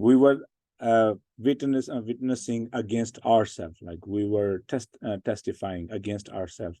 we were witnessing against ourselves, like we were testifying against ourselves.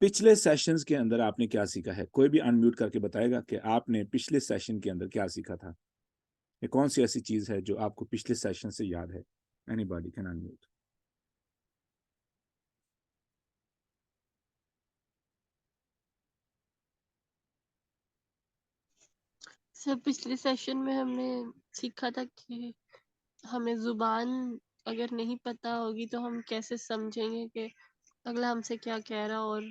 پچھلے sessions کے اندر آپ نے کیا سیکھا ہے؟ کوئی بھی انمیوٹ کر کے بتائے گا کہ آپ نے پچھلے سیشن کے اندر کیا سیکھا تھا؟ یہ کون سی ایسی چیز ہے جو آپ کو پچھلے سیشن سے یاد ہے؟ Anybody can unmute. Sir پچھلے سیشن میں ہم نے سیکھا تھا کہ ہمیں زبان اگر نہیں پتا ہوگی تو ہم کیسے سمجھیں گے کہ اگلا ہم سے کیا کہہ رہا، اور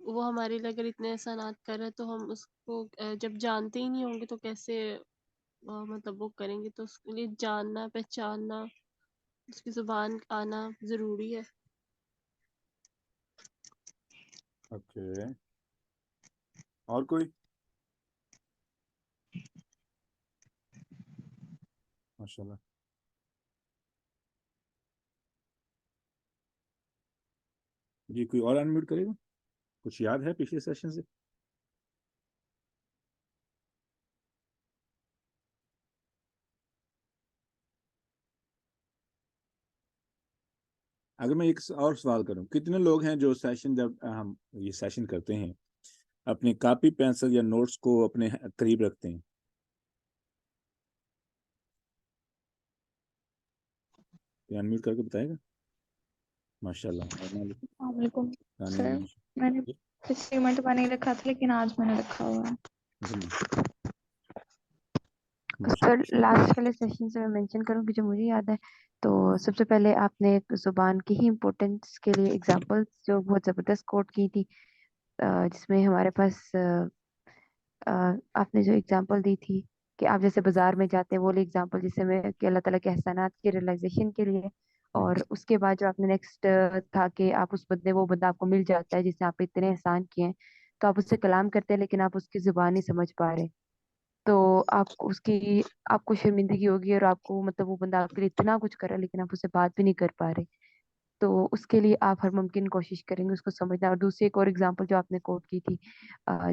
وہ ہمارے لیے اگر اتنے احسانات کر رہا ہے تو ہم اس کو جب جانتے ہی نہیں ہوں گے تو کیسے مطلب وہ کریں گے. تو اس کے لیے جاننا، پہچاننا، اس کی زبان آنا ضروری ہے. اوکے، اور کوئی؟ ماشاءاللہ. جی کوئی اور انمیوٹ کرے گا؟ کچھ یاد ہے پچھلے سیشن سے؟ اگر میں ایک اور سوال کروں، کتنے لوگ ہیں جو سیشن جب ہم یہ سیشن کرتے ہیں اپنی کاپی پینسل یا نوٹس کو اپنے قریب رکھتے ہیں؟ انمیوٹ کر کے بتائے گا. ماشاءاللہ. السلام علیکم ثانیہ سر، جی. میں نے پچھلی مرتبہ نہیں رکھا تھا لیکن آج میں نے رکھا ہوا ہے. جی سر ماشاءاللہ. لاسٹ والے سیشن سے میں مینشن کروں کہ جو مجھے یاد ہے تو سب سے پہلے آپ نے زبان کی ہی امپورٹنس کے لیے ایگزامپل جو بہت زبردست کوٹ کی تھی، جس میں ہمارے پاس آپ نے جو ایگزامپل دی تھی کہ آپ جیسے بازار میں جاتے ہیں، وہ ایگزامپل جس میں کہ اللہ تعالیٰ کے احسانات کی ریئلائزیشن کے لیے، اور اس کے بعد جو آپ نے نیکسٹ تھا کہ آپ اس بندے وہ بندہ آپ کو مل جاتا ہے جس نے آپ پہ اتنے احسان کیے ہیں، تو آپ اس سے کلام کرتے ہیں لیکن آپ اس کی زبان نہیں سمجھ پا رہے، تو آپ کو شرمندگی ہوگی، اور آپ کو مطلب وہ بندہ آپ کے لیے اتنا کچھ کر رہا ہے لیکن آپ اس سے بات بھی نہیں کر پا رہے. تو اس کے لیے آپ ہر ممکن کوشش کریں گے اس کو سمجھنا. اور دوسری ایک اور ایگزامپل جو آپ نے کوٹ کی تھی،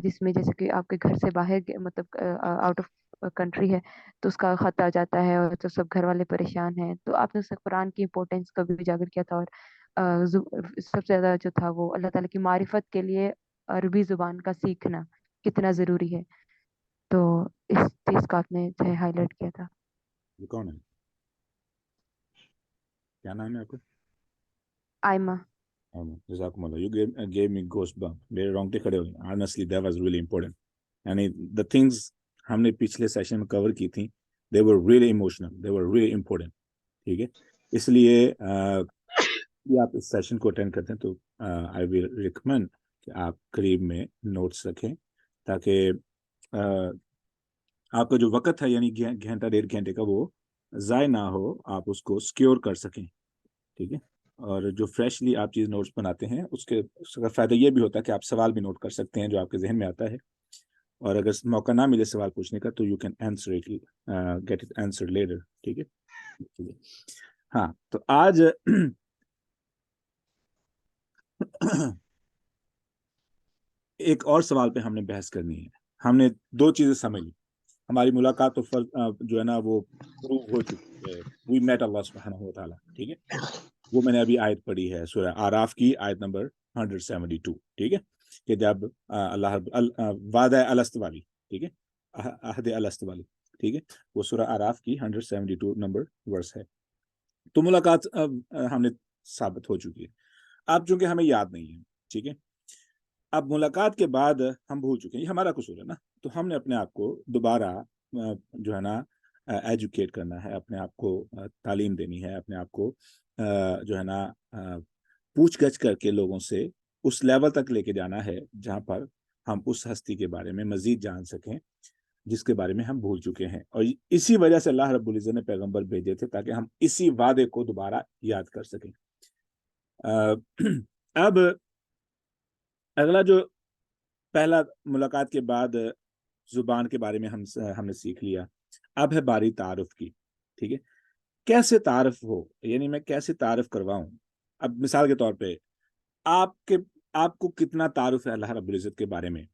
جس میں جیسے کہ آپ کے گھر سے باہر مطلب آؤٹ آف کنٹری ہے تو اس کا خط آ جاتا ہے اور تو سب گھر والے پریشان ہیں، تو آپ نے اس قرآن کی امپورٹینس کا بھی اجاگر کیا تھا. اور سب سے زیادہ جو تھا وہ اللہ تعالیٰ کی معرفت کے لیے عربی زبان کا سیکھنا کتنا ضروری ہے، تو اس چیز کو آپ نے ہائی لائٹ کیا تھا. یہ کون ہے؟ کیا نام ہے آپ کا؟ آئمہ. جزاکم اللہ. You gave me goosebumps. میرے رونگٹے کھڑے ہو گئے. Honestly, that was really important. یعنی the things ہم نے پچھلے سیشن میں کور کی تھیں they were really emotional, they were really important. ٹھیک ہے، اس لیے آپ اس سیشن کو اٹینڈ کرتے ہیں تو I will recommend کہ آپ قریب میں نوٹس رکھیں تاکہ آپ کا جو وقت ہے یعنی گھنٹہ 1.5 گھنٹے کا وہ ضائع نہ ہو، آپ اس کو سکیور کر سکیں. ٹھیک ہے، اور جو فریشلی آپ چیز نوٹس بناتے ہیں اس کا فائدہ یہ بھی ہوتا ہے کہ آپ سوال بھی نوٹ کر سکتے ہیں جو آپ کے ذہن میں آتا ہے، اور اگر موقع نہ ملے سوال پوچھنے کا تو you can answer it, get it answer later. ٹھیک ہے. ہاں تو آج ایک اور سوال پہ ہم نے بحث کرنی ہے. ہم نے 2 چیزیں سمجھ لی. ہماری ملاقات تو جو ہے نا وہ پروو ہو چکی ہے. وی میٹ اللہ سبحانہ و تعالیٰ. ٹھیک ہے، وہ میں نے ابھی آیت پڑھی ہے سورہ آراف کی آیت نمبر 172. ٹھیک ہے، کہ جب اللہ وعدہ الست والی، ٹھیک ہے، عہد الست والی، ٹھیک ہے، وہ سورہ آراف کی 172 نمبر ورس ہے. تو ملاقات ہم نے ثابت ہو چکی ہے. اب چونکہ ہمیں یاد نہیں ہے، ٹھیک ہے، اب ملاقات کے بعد ہم بھول چکے ہیں، یہ ہمارا قصور ہے نا، تو ہم نے اپنے آپ کو دوبارہ جو ہے نا ایجوکیٹ کرنا ہے، اپنے آپ کو تعلیم دینی ہے، اپنے آپ کو جو ہے نا پوچھ گچھ کر کے لوگوں سے اس لیول تک لے کے جانا ہے جہاں پر ہم اس ہستی کے بارے میں مزید جان سکیں جس کے بارے میں ہم بھول چکے ہیں. اور اسی وجہ سے اللہ رب العزت نے پیغمبر بھیجے تھے تاکہ ہم اسی وعدے کو دوبارہ یاد کر سکیں. اب اگلا جو پہلا ملاقات کے بعد زبان کے بارے میں ہم نے سیکھ لیا، اب ہے باری تعارف کی. ٹھیک ہے، کیسے تعارف ہو، یعنی میں کیسے تعارف کرواؤں. اب مثال کے طور پہ آپ کو کتنا تعارف ہے اللہ رب العزت کے بارے میں؟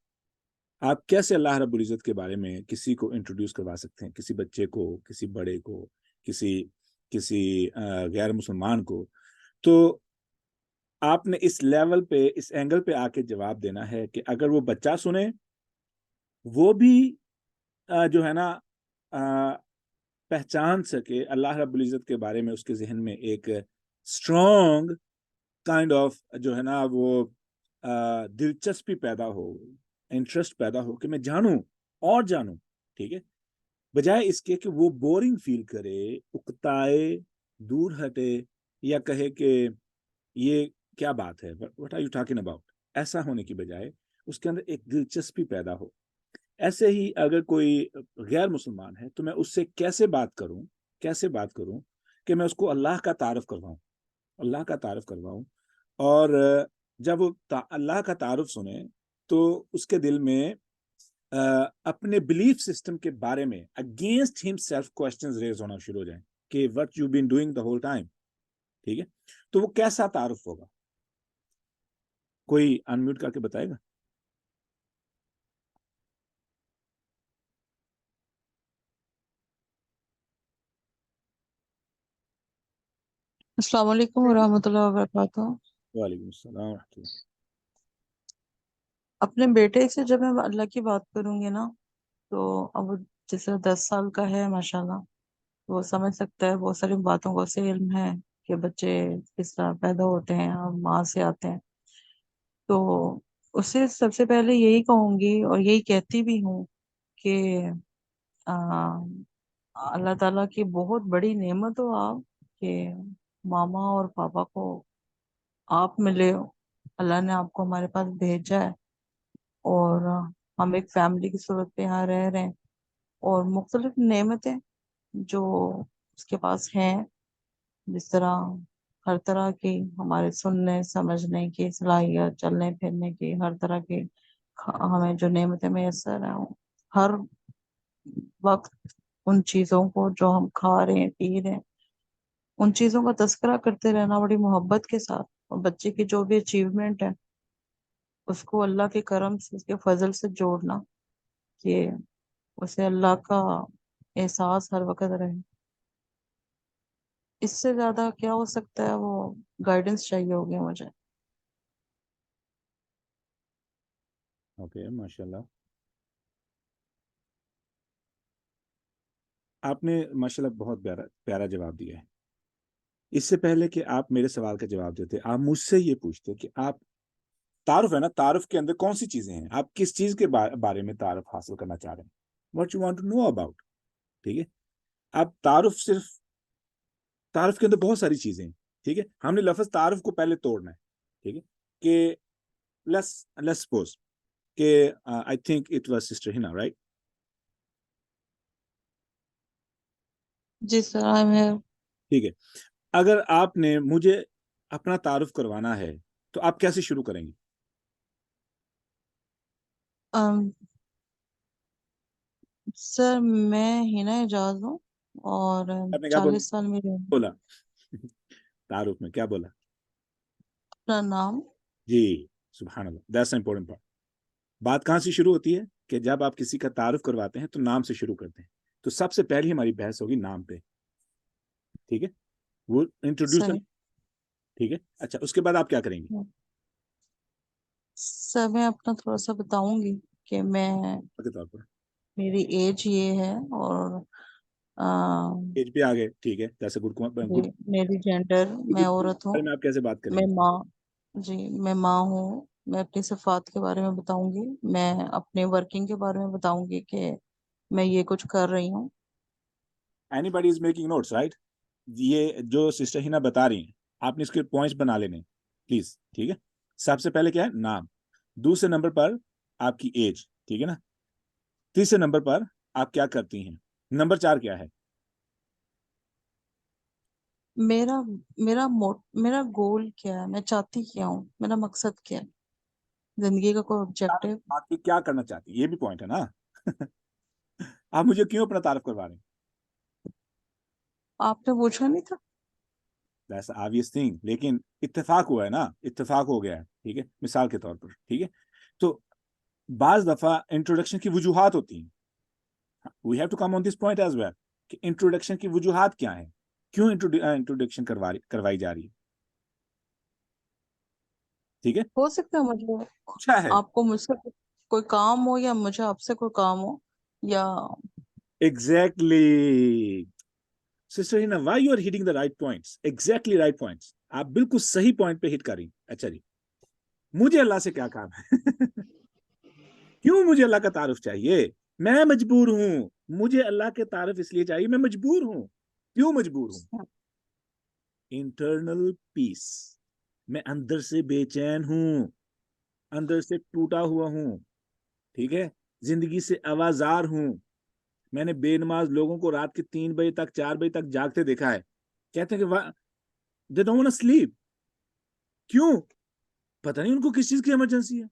آپ کیسے اللہ رب العزت کے بارے میں کسی کو انٹروڈیوس کروا سکتے ہیں، کسی بچے کو، کسی بڑے کو، کسی غیر مسلمان کو؟ تو آپ نے اس لیول پہ, اس اینگل پہ آ کے جواب دینا ہے کہ اگر وہ بچہ سنے, وہ بھی جو ہے نا پہچان سکے اللہ رب العزت کے بارے میں, اس کے ذہن میں ایک اسٹرانگ کائنڈ آف جو ہے نا وہ دلچسپی پیدا ہو, انٹرسٹ پیدا ہو کہ میں جانوں اور جانوں, ٹھیک ہے, بجائے اس کے کہ وہ بورنگ فیل کرے, اکتائے, دور ہٹے, یا کہے کہ یہ کیا بات ہے, what are you talking about, ایسا ہونے کی بجائے اس کے اندر ایک دلچسپی پیدا ہو. ایسے ہی اگر کوئی غیر مسلمان ہے تو میں اس سے کیسے بات کروں کہ میں اس کو اللہ کا تعارف کرواؤں, اور جب وہ اللہ کا تعارف سنے تو اس کے دل میں اپنے بلیف سسٹم کے بارے میں اگینسٹ ہم سیلف کوشچنز ریز ہونا شروع ہو جائیں کہ what you been doing the whole time, ٹھیک ہے. تو وہ کیسا تعارف ہوگا؟ کوئی انمیوٹ کر کے بتائے گا؟ السلام علیکم ورحمۃ اللہ وبرکاتہ. وعلیکم السلام ورحمۃ اللہ. اپنے بیٹے سے جب میں اللہ کی بات کروں گی نا, تو اب وہ جیسے 10 سال کا ہے ماشاءاللہ, وہ سمجھ سکتا ہے, بہت ساری باتوں کا اسے علم ہے کہ بچے کس طرح پیدا ہوتے ہیں اور ماں سے آتے ہیں. تو اسے سب سے پہلے یہی کہوں گی اور یہی کہتی بھی ہوں کہ اللہ تعالیٰ کی بہت بڑی نعمت ہو آپ کہ ماما اور پاپا کو آپ ملے ہو. اللہ نے آپ کو ہمارے پاس بھیجا ہے اور ہم ایک فیملی کی صورت پہ یہاں رہ رہے ہیں, اور مختلف نعمتیں جو اس کے پاس ہیں, جس طرح ہر طرح کی ہمارے سننے سمجھنے کی صلاحیت, چلنے پھرنے کی, ہر طرح کی ہمیں جو نعمتیں میسر ہیں, ہر وقت ان چیزوں کو جو ہم کھا رہے ہیں پی رہے ہیں ان چیزوں کا تذکرہ کرتے رہنا بڑی محبت کے ساتھ, اور بچے کی جو بھی اچیومنٹ ہے اس کو اللہ کے کرم سے, اس کے فضل سے جوڑنا کہ اسے اللہ کا احساس ہر وقت رہے. اس سے زیادہ کیا ہو سکتا ہے, وہ گائیڈنس چاہیے ہوگی مجھے. اوکے, ماشاءاللہ. آپ نے ماشاءاللہ بہت پیارا جواب دیا ہے. اس سے پہلے کہ آپ میرے سوال کا جواب دیتے, آپ مجھ سے یہ پوچھتے کہ آپ تعارف ہے نا, تعارف کے اندر کون سی چیزیں ہیں, آپ کس چیز کے بارے میں تعارف حاصل کرنا چاہ رہے ہیں, what you want to know about, ٹھیک ہے. آپ تعارف کے اندر بہت ساری چیزیں ہیں, ٹھیک ہے. ہم نے لفظ تعارف کو پہلے توڑنا ہے, ٹھیک ہے, کہ let's suppose کہ I think it was Sister Hina, right? جی سر, آئی ایم. ٹھیک ہے. اگر آپ نے مجھے اپنا تعارف کروانا ہے تو آپ کیسے شروع کریں گے؟ سر میں ہنا اعجاز ہوں اور آپ نے کیا 40 سال میری عمر. بولا تعارف میں کیا بولا؟ اپنا نام. جی, سبحان اللہ, دیٹس an important part. بات کہاں سے شروع ہوتی ہے کہ جب آپ کسی کا تعارف کرواتے ہیں تو نام سے شروع کرتے ہیں. تو سب سے پہلی ہماری بحث ہوگی نام پہ, ٹھیک ہے, وہ انٹروڈیوسر, صحیح. ٹھیک ہے. اچھا, اس کے بعد آپ کیا کریں گے؟ سر میں اپنا تھوڑا سا بتاؤں گی کہ میں کے طور پر میری ایج یہ ہے اور ایج پہ آگے, ٹھیک ہے, جیسے گڈ میری جینڈر میں عورت ہوں. میں آپ کیسے بات کریں میں گے؟ ماں, جی میں ماں ہوں. میں اپنی صفات کے بارے میں بتاؤں گی. میں اپنے ورکنگ کے بارے میں بتاؤں گی کہ میں یہ کچھ کر رہی ہوں. Anybody is making notes, right? یہ جو سسٹر ہینا بتا رہی ہیں آپ نے اس کے پوائنٹس بنا لینے پلیز, ٹھیک ہے. سب سے پہلے کیا ہے؟ نام. دوسرے نمبر پر آپ کی ایج, ٹھیک ہے نا. تیسرے نمبر پر آپ کیا کرتی ہیں. نمبر 4 کیا ہے؟ میرا گول کیا ہے, میں چاہتی کیا ہوں, میرا مقصد کیا ہے, زندگی کا کوئی آبجیکٹو. آپ کی کیا کرنا چاہتی ہیں, یہ بھی پوائنٹ ہے نا. آپ مجھے کیوں اپنا تعارف کروا رہے ہیں؟ آپ نے پوچھا نہیں تھا. That's the obvious thing. لیکن اتفاق ہوا ہے نا, اتفاق ہو گیا ہے, ٹھیک ہے, مثال کے طور پر, ٹھیک ہے. تو بعض دفعہ انٹروڈکشن کی وجوہات ہوتی ہیں. We have to come on this point as well کہ انٹروڈکشن کی وجوہات کیا ہیں, کیوں انٹروڈکشن کروائی جا رہی ہے. ٹھیک ہے, ہو سکتا ہے مجھے اچھا ہے. آپ کو مجھ سے کوئی کام ہو یا مجھے آپ سے کوئی کام ہو یا exactly sister Hina, why you are hitting the right points, exactly right points. آپ بالکل صحیح پوائنٹ پہ ہٹ کر رہی. اچھا جی, مجھے اللہ سے کیا کام ہے؟ کیوں مجھے اللہ کا تعارف چاہیے؟ میں مجبور ہوں. مجھے اللہ کے تعارف اس لیے چاہیے, میں مجبور ہوں. کیوں مجبور ہوں؟ انٹرنل پیس. میں اندر سے بے چین ہوں, اندر سے ٹوٹا ہوا ہوں. ٹھیک ہے, زندگی سے آوازار ہوں. میں نے بے نماز لوگوں کو رات کے 3 بجے تک 4 بجے تک جاگتے دیکھا ہے. کہتے ہیں کہ they don't want to sleep. کیوں؟ پتہ نہیں ان کو کس چیز کی ایمرجنسی ہے.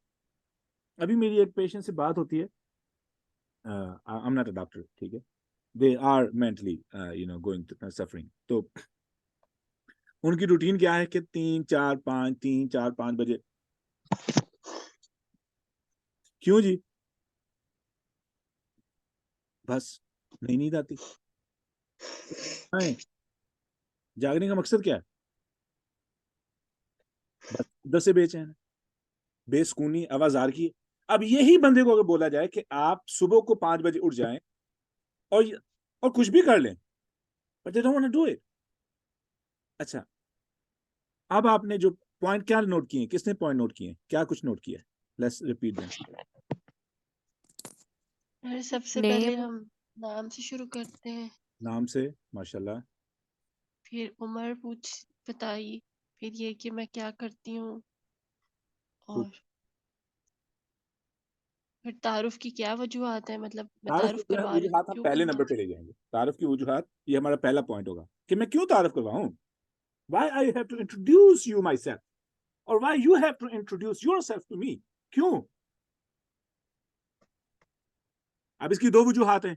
ابھی میری ایک پیشنٹ سے بات ہوتی ہے, I'm not a doctor, ٹھیک ہے, they are mentally going to suffering. تو ان کی روٹین کیا ہے کہ 3-4-5 بجے. کیوں جی؟ بس نہیں نیند آتی. جاگنے کا مقصد کیا ہے؟ بس ادھر سے بے چین, بے سکونی, آوازار کی. اب یہی بندے کو اگر بولا جائے کہ آپ صبح کو 5 بجے اٹھ جائیں اور کچھ بھی کر لیں, but they don't want to do it. اچھا, اب آپ نے جو پوائنٹ کیا نوٹ کیے, کس نے پوائنٹ نوٹ کیے, کیا کچھ نوٹ کیا؟ Let's repeat them. سب سے پہلے ہم نام سے شروع کرتے ہیں. نام سے, ماشاءاللہ. پھر عمر بتائی, پھر یہ کہ میں کیا کرتی ہوں, اور پھر تعارف کی کیا وجوہات ہیں, مطلب میں تعارف کروا رہی ہوں, وجوہات ہم پہلے نمبر پہ لے جائیں گے. تعارف کی وجوہات, یہ ہمارا پہلا پوائنٹ ہوگا کہ میں کیوں تعارف کرواؤں. Why I have to introduce you myself, or why you have to introduce yourself to me. کیوں؟ اب اس کی 2 وجوہات ہیں.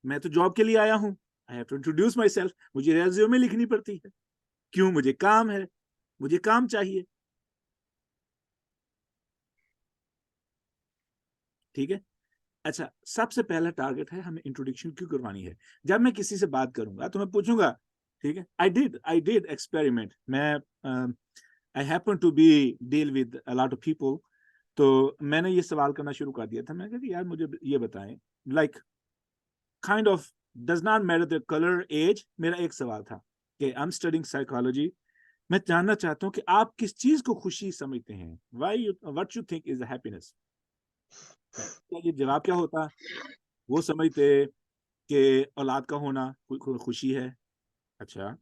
میں تو جاب کے لیے آیا ہوں, I have to introduce myself. مجھے ریزیومے لکھنی پڑتی ہے. کیوں؟ مجھے کام ہے, مجھے کام چاہیے. ٹھیک ہے. اچھا, سب سے پہلا ٹارگٹ ہے ہمیں انٹروڈکشن کیوں کروانی ہے. جب میں کسی سے بات کروں گا تو میں پوچھوں گا, ٹھیک ہے, I did experiment. میں I happen to be deal with a lot of people. تو میں نے یہ سوال کرنا شروع کر دیا تھا. میں کہا کہ یار مجھے یہ بتائیں, like kind of does not matter the color, age. میرا ایک سوال تھا کہ I'm studying psychology. میں جاننا چاہتا ہوں کہ آپ کس چیز کو خوشی سمجھتے ہیں. What you think is the happiness. یہ جواب کیا ہوتا؟ وہ سمجھتے کہ اولاد کا ہونا خوشی ہے. اچھا,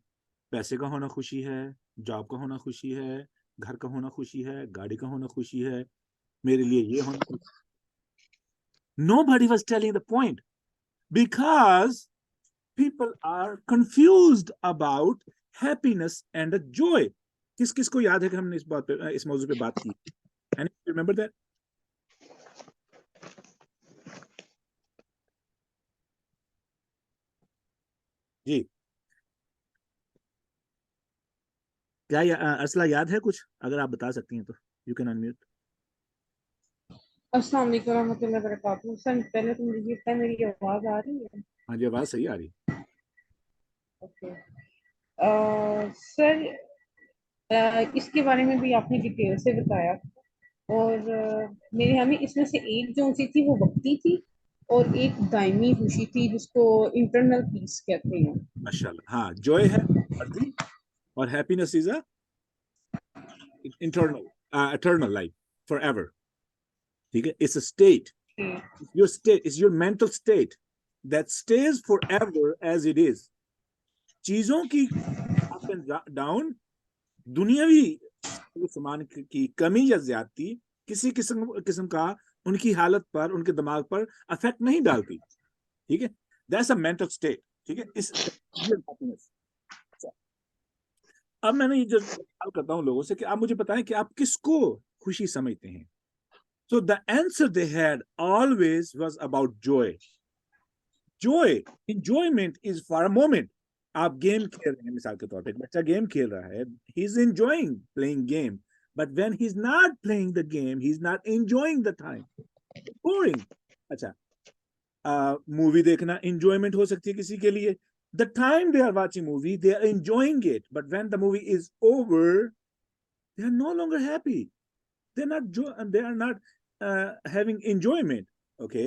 پیسے کا ہونا خوشی ہے, جاب کا ہونا خوشی ہے, گھر کا ہونا خوشی ہے, گاڑی کا ہونا خوشی ہے, میرے لیے یہ ہونا خوشی. Nobody was telling the point because people are confused about happiness and joy. کس کو یاد ہے کہ ہم نے اس بات پہ, اس موضوع پہ بات کی؟ Any remember that? جی, کیا ارسلہ یاد ہے کچھ؟ اگر آپ بتا سکتی ہیں تو یو کین انمیوٹ. السلام علیکم ورحمۃ اللہ وبرکاتہ. سر پہلے تو مجھے یہ بتائیں میری آواز آ رہی ہے؟ ہاں جی, آواز صحیح آ رہی ہے. اوکے سر, اس کے بارے میں بھی آپ نے ڈیٹیل سے بتایا, اور میرے یہاں اس میں سے ایک جو سی تھی وہ وقتی تھی اور ایک دائمی خوشی تھی جس کو انٹرنل پیس کہتے ہیں. ماشاء اللہ. ہاں, جوائے ہے عرضی, اور happiness is a internal eternal life forever. ٹھیک ہے, it's a state, your state is your mental state that stays forever as it is. چیزوں کی up and down, دنیاوی سامان کی کمی یا زیادتی کسی قسم کا ان کی حالت پر, ان کے دماغ پر افیکٹ نہیں ڈالتی. ٹھیک ہے, that's a mental state. ٹھیک ہے, اس اب میں نے یہ جو سوال کرتا ہوں لوگوں سے کہ آپ مجھے بتائیں کہ آپ کس کو خوشی سمجھتے ہیں. So the answer they had always was about joy. Joy, enjoyment is for a moment. آپ گیم کھیل رہے ہیں, مثال کے طور پہ ایک بچہ گیم کھیل رہا ہے, he is enjoying playing game, but when he is not playing the game, he is not enjoying the time. It's boring. اچھا, مووی دیکھنا انجوائمنٹ ہو سکتی ہے کسی کے لیے. The time they are watching movie, they are enjoying it, but when the movie is over, they are no longer happy. they are not having enjoyment. Okay,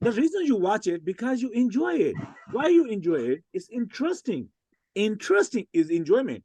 The reason you watch it because you enjoy it. Why you enjoy it? It's interesting. Interesting is enjoyment.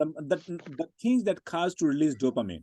the things that cause to release dopamine.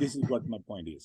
this is what my point is.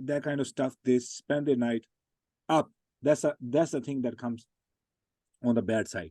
that kind of stuff, they spend their night up. That's the thing that comes on the bad side.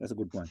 That's a good point.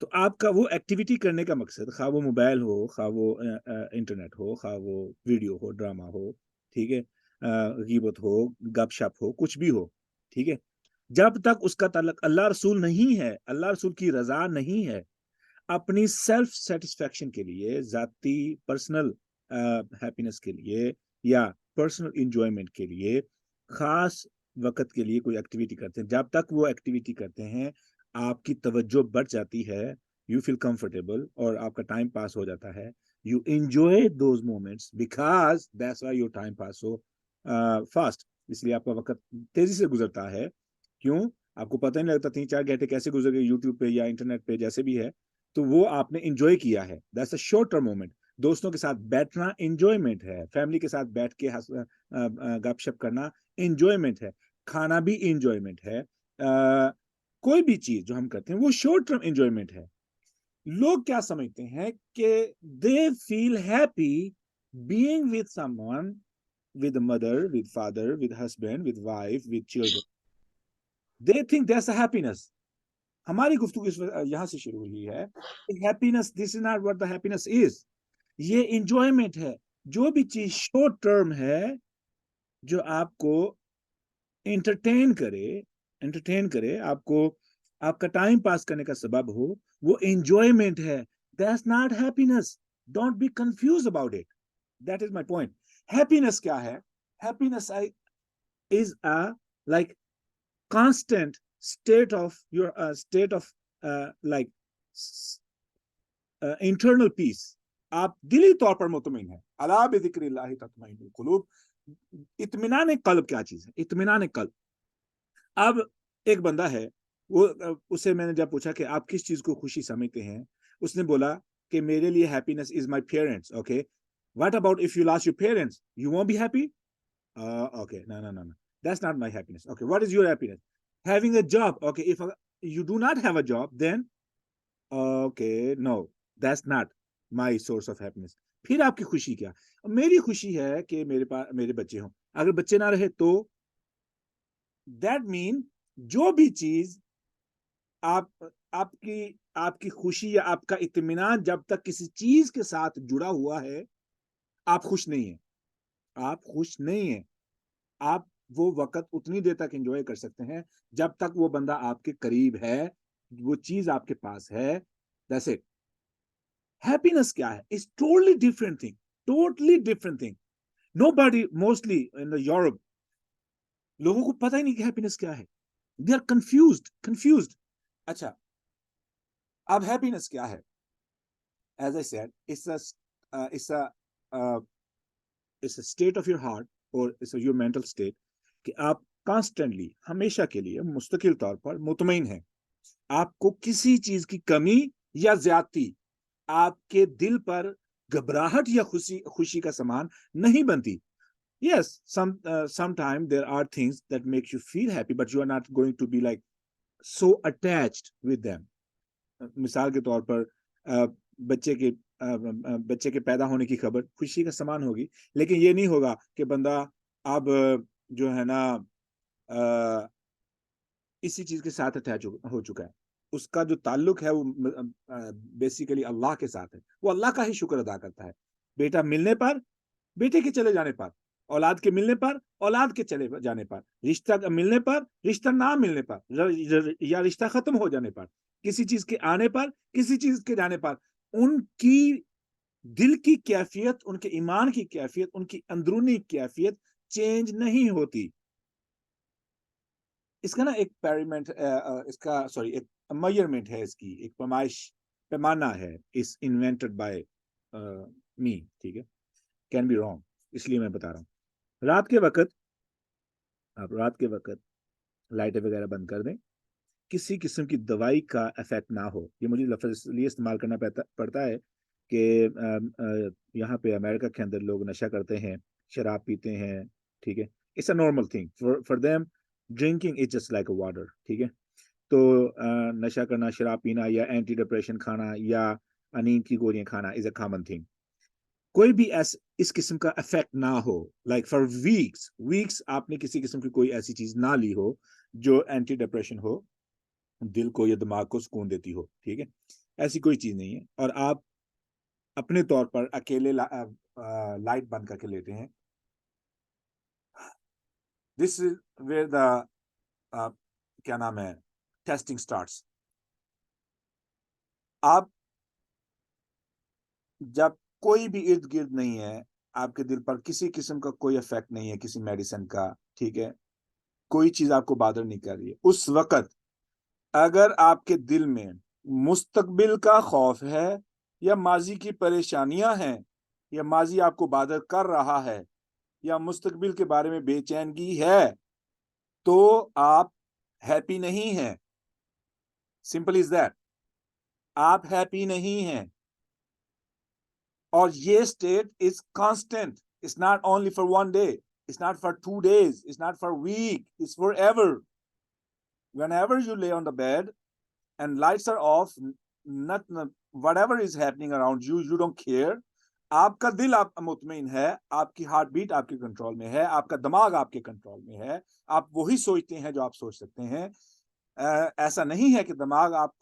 تو آپ کا وہ activity کرنے کا مقصد خواہ وہ mobile ہو، خواہ وہ انٹرنیٹ ہو، خواہ وہ ویڈیو ہو، ڈرامہ ہو، ٹھیک ہے، غیبت ہو، گپ شپ ہو، کچھ بھی ہو، ٹھیک ہے، جب تک اس کا تعلق اللہ رسول نہیں ہے، اللہ رسول کی رضا نہیں ہے، اپنی سیلف سیٹسفیکشن کے لیے، ذاتی پرسنل ہیپینس کے لیے یا پرسنل انجوائمنٹ کے لیے خاص وقت کے لیے کوئی ایکٹیویٹی کرتے ہیں، جب تک وہ ایکٹیویٹی کرتے ہیں آپ کی توجہ بڑھ جاتی ہے، یو فیل کمفرٹیبل اور آپ کا ٹائم پاس ہو جاتا ہے، you enjoy those moments because that's why your time pass so fast, اس لیے آپ کا وقت تیزی سے گزرتا ہے. کیوں؟ آپ کو پتہ نہیں لگتا 3-4 گھنٹے کیسے گزر گئے یوٹیوب پہ یا انٹرنیٹ پہ جیسے بھی ہے، تو وہ آپ نے انجوائے کیا ہے. That's a short term moment. دوستوں کے ساتھ بیٹھنا انجوائمنٹ ہے، فیملی کے ساتھ بیٹھ کے گپ شپ کرنا انجوائمنٹ ہے، کھانا بھی انجوائمنٹ ہے، کوئی بھی چیز جو ہم کرتے ہیں وہ شارٹ ٹرم انجوائمنٹ ہے. لوگ کیا سمجھتے ہیں کہ they feel happy being with someone, with mother, with father, with husband, with wife, with children. They think that's a happiness. ہماری گفتگو یہاں سے شروع ہوئی ہے. Happiness, this is not what the happiness is. یہ انجوائمنٹ ہے. جو بھی چیز شارٹ ٹرم ہے، جو آپ کو انٹرٹین کرے، آپ کو آپ کا ٹائم پاس کرنے کا سبب ہو، وہ انجوائمنٹ ہے. That's not happiness. Don't be confuse about it. That is my point. Happiness کیا ہے؟ Happiness is like constant state of like internal peace. آپ دلی طور پر مطمئن ہیں. الا بذکر اللہ تطمئن القلوب. اطمینان قلب کیا چیز ہے؟ اطمینان قلب. اب ایک بندہ ہے، وہ اسے میں نے جب پوچھا کہ آپ کس چیز کو خوشی سمجھتے ہیں، اس نے بولا کہ میرے لیے happiness is my parents. Okay, what about if you lose your parents, you won't be happy? Okay, no, that's not my happiness. Okay, what is your happiness? Having a job. Okay, if you do not have a job, then okay, no, that's not my source of happiness. پھر آپ کی خوشی کیا؟ میری خوشی ہے کہ میرے بچے ہوں. اگر بچے نہ رہے تو that mean جو بھی چیز آپ کی خوشی یا آپ کا اطمینان جب تک کسی چیز کے ساتھ جڑا ہوا ہے، آپ خوش نہیں ہیں. آپ خوش نہیں ہیں. آپ وہ وقت اتنی دیر تک انجوائے کر سکتے ہیں جب تک وہ بندہ آپ کے قریب ہے، وہ چیز آپ کے پاس ہے. That's it. Happiness کیا ہے؟ It's totally different thing. Totally different thing. Nobody, mostly in the Europe, لوگوں کو پتہ ہی نہیں کہ happiness کیا ہے. They are confused. اچھا، اب happiness کیا ہے؟ As I said, it's a state of your heart or it's your mental state کہ آپ کانسٹنٹلی، ہمیشہ کے لیے، مستقل طور پر مطمئن ہیں. آپ کو کسی چیز کی کمی یا زیادتی آپ کے دل پر گھبراہٹ یا خوشی کا سامان نہیں بنتی. Yes, sometimes there are things that make you feel happy, but you are not going to be like so attached with them. مثال کے طور پر بچے کے پیدا ہونے کی خبر خوشی کا سامان ہوگی، لیکن یہ نہیں ہوگا کہ بندہ اب جو ہے نا اسی چیز کے ساتھ اٹیچ ہو چکا ہے. اس کا جو تعلق ہے وہ بیسیکلی اللہ کے ساتھ ہے. وہ اللہ کا ہی شکر ادا کرتا ہے. بیٹا ملنے پر، بیٹے کے چلے جانے پر، اولاد کے ملنے پر، اولاد کے چلے جانے پر، رشتہ ملنے پر، رشتہ نہ ملنے پر، یا رشتہ ختم ہو جانے پر، کسی چیز کے آنے پر، کسی چیز کے جانے پر، ان کی دل کی کیفیت، ان کے ایمان کی کیفیت، ان کی اندرونی کیفیت چینج نہیں ہوتی. اس کا نا ایک پیریمنٹ، ایک میجرمنٹ ہے، اس کی ایک پیمانہ ہے. اس انوینٹڈ بائی می، ٹھیک ہے، کین بی رانگ، اس لیے میں بتا رہا ہوں. رات کے وقت لائٹیں وغیرہ بند کر دیں، کسی قسم کی دوائی کا افیکٹ نہ ہو. یہ مجھے لفظ اس لیے استعمال کرنا پڑتا ہے کہ یہاں پہ امریکہ کے اندر لوگ نشہ کرتے ہیں، شراب پیتے ہیں، ٹھیک ہے. It's a normal thing for them. Drinking is just like a water, ٹھیک ہے. تو نشہ کرنا، شراب پینا یا اینٹی ڈپریشن کھانا یا نیند کی گولیاں کھانا از اے کامن تھنگ. کوئی بھی اس قسم کا افیکٹ نہ ہو، لائک فار ویکس آپ نے کسی قسم کی کوئی ایسی چیز نہ لی ہو جو اینٹی ڈپریشن ہو، دل کو یا دماغ کو سکون دیتی ہو، ٹھیک ہے. ایسی کوئی چیز نہیں ہے. اور آپ اپنے طور پر اکیلے لائٹ بند کر کے لیتے ہیں. دس از ویئر دا کیا نام ہے ٹیسٹنگ سٹارٹس. آپ جب کوئی بھی ارد گرد نہیں ہے, آپ کے دل پر کسی قسم کا کوئی افیکٹ نہیں ہے کسی میڈیسن کا, ٹھیک ہے, کوئی چیز آپ کو بادر نہیں کر رہی ہے, اس وقت اگر آپ کے دل میں مستقبل کا خوف ہے یا ماضی کی پریشانیاں ہیں یا ماضی آپ کو بادر کر رہا ہے یا مستقبل کے بارے میں بے چینگی ہے, تو آپ ہیپی نہیں ہیں. Simple is that. آپ ہیپی نہیں ہیں. اور یہ state is constant. It's not only for 1 day, it's not for 2 days, it's not for a week, it's forever. Whenever you lay on the bed and lights are off, whatever is happening around you, you don't care. آپ کا دل آپ مطمئن ہے, آپ کی heart beat آپ کے کنٹرول میں ہے, آپ کا دماغ آپ کے کنٹرول میں ہے, آپ وہی سوچتے ہیں جو آپ سوچ سکتے ہیں. ایسا نہیں ہے کہ دماغ آپ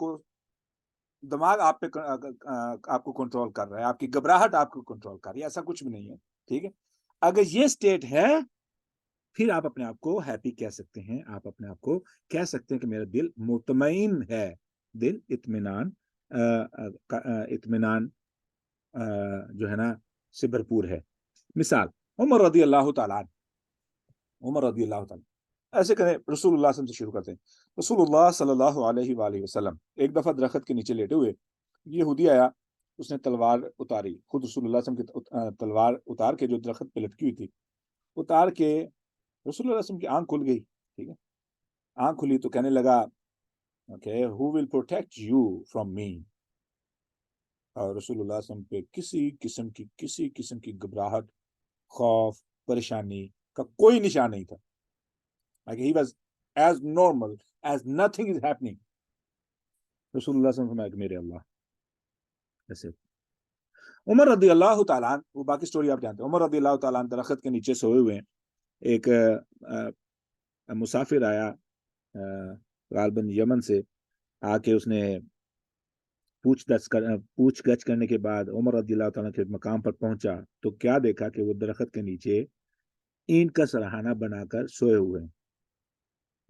پہ آپ کو کنٹرول کر رہا ہے, آپ کی گھبراہٹ آپ کو کنٹرول کر رہی ہے, ایسا کچھ بھی نہیں ہے. ٹھیک ہے, اگر یہ اسٹیٹ ہے پھر آپ اپنے آپ کو ہیپی کہہ سکتے ہیں. آپ اپنے آپ کو کہہ سکتے ہیں کہ میرا دل مطمئن ہے, دل اطمینان جو ہے نا سے بھرپور ہے. مثال عمر رضی اللہ تعالیٰ ایسے کریں, رسول اللہ صلی اللہ علیہ وسلم سے شروع کرتے ہیں. رسول اللہ صلی اللہ علیہ وآلہ وسلم ایک دفعہ درخت کے نیچے لیٹے ہوئے, یہودی آیا, اس نے تلوار اتاری, خود رسول اللہ صلی اللہ علیہ وسلم کی تلوار اتار کے جو درخت پہ لٹکی ہوئی تھی اتار کے رسول اللہ صلی اللہ علیہ وسلم کی آنکھ کھل گئی. ٹھیک ہے, آنکھ کھلی تو کہنے لگا okay, who will protect you from me. اور رسول اللہ صلی اللہ علیہ وسلم پہ کسی قسم کی گھبراہٹ, خوف, پریشانی کا کوئی نشان نہیں تھا. Like he was as normal as nothing is happening. رسول اللہ صلی اللہ علیہ وسلم میرے اللہ. ایسے عمر رضی اللہ تعالیٰ, وہ باقی سٹوری آپ جانتے ہیں. عمر رضی اللہ تعالیٰ درخت کے نیچے سوئے ہوئے ہیں. ایک مسافر آیا غالباً یمن سے, آ کے اس نے پوچھ گچھ کرنے کے بعد عمر رضی اللہ تعالیٰ کے مقام پر پہنچا تو کیا دیکھا کہ وہ درخت کے نیچے اینٹ کا سرہانہ بنا کر سوئے ہوئے ہیں.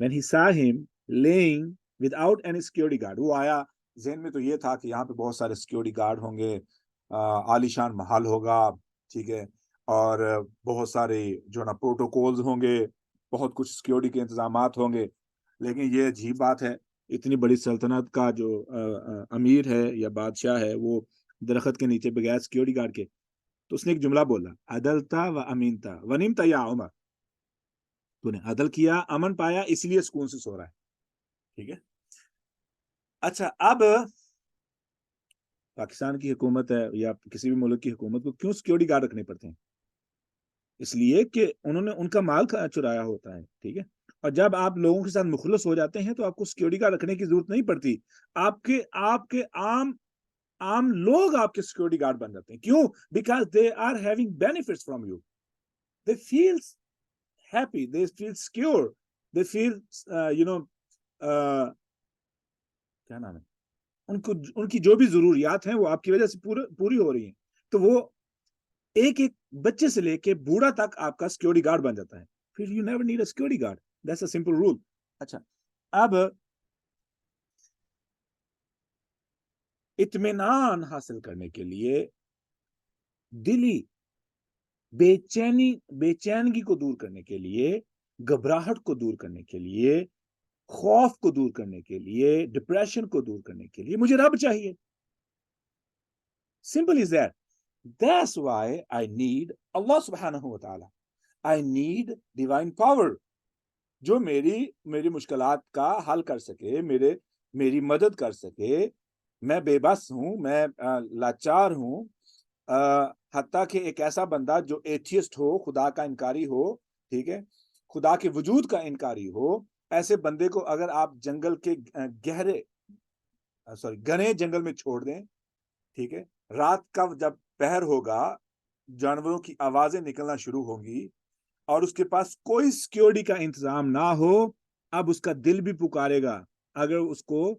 When he saw him laying without any security guard, وہ آیا, ذہن میں تو یہ تھا کہ یہاں پہ بہت سارے سیکیورٹی گارڈ ہوں گے, عالیشان محل ہوگا, ٹھیک ہے, اور بہت سارے جو نا پروٹوکولز ہوں گے, بہت کچھ سیکیورٹی کے انتظامات ہوں گے. لیکن یہ عجیب بات ہے, اتنی بڑی سلطنت کا جو امیر ہے یا بادشاہ ہے وہ درخت کے نیچے بغیر سیکیورٹی گارڈ کے. تو اس نے ایک جملہ بولا, عدلتا و امینتا ونمتا یا عمر, تو نے عدل کیا, امن پایا, اس لیے سکون سے سو رہا ہے. ٹھیک ہے. اچھا, اب پاکستان کی حکومت ہے یا کسی بھی ملک کی حکومت کو کیوں سیکیورٹی گارڈ رکھنے پڑتے ہیں؟ اس لیے کہ انہوں نے ان کا مال چرایا ہوتا ہے. ٹھیک ہے, اور جب آپ لوگوں کے ساتھ مخلص ہو جاتے ہیں تو آپ کو سیکیورٹی گارڈ رکھنے کی ضرورت نہیں پڑتی. آپ کے عام لوگ آپ کے سیکیورٹی گارڈ بن جاتے ہیں. کیوں؟ Because they are having benefits from you. They feel happy, they feel secure, they feel کیا نام ہے, ان کی جو بھی ضروریات ہیں وہ آپ کی وجہ سے پوری ہو رہی ہیں. تو وہ ایک بچے سے لے کے بوڑھا تک آپ کا سیکیورٹی گارڈ بن جاتا ہے. پھر you never need a security guard. That's a simple rule. اچھا, اب اطمینان حاصل کرنے کے لیے, دلی بے چینگی کو دور کرنے کے لیے, گھبراہٹ کو دور کرنے کے لیے, خوف کو دور کرنے کے لیے, ڈپریشن کو دور کرنے کے لیے مجھے رب چاہیے. Simple is that. That's why I need Allah subhanahu wa ta'ala. I need divine power. جو میری مشکلات کا حل کر سکے, میری مدد کر سکے. میں بے بس ہوں, میں لاچار ہوں, حتیٰ کہ ایک ایسا بندہ جو ایتھیسٹ ہو, خدا کا انکاری ہو, ٹھیک ہے, خدا کے وجود کا انکاری ہو, ایسے بندے کو اگر آپ جنگل کے گھنے جنگل میں چھوڑ دیں, ٹھیک ہے, رات کا جب پہر ہوگا, جانوروں کی آوازیں نکلنا شروع ہوں گی, اور اس کے پاس کوئی سیکیورٹی کا انتظام نہ ہو, اب اس کا دل بھی پکارے گا. اگر اس کو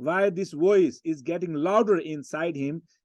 Why this voice is getting louder inside him?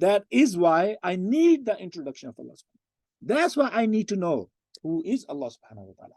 That is why I need the introduction of Allah. That's why I need to know who is Allah subhanahu wa ta'ala.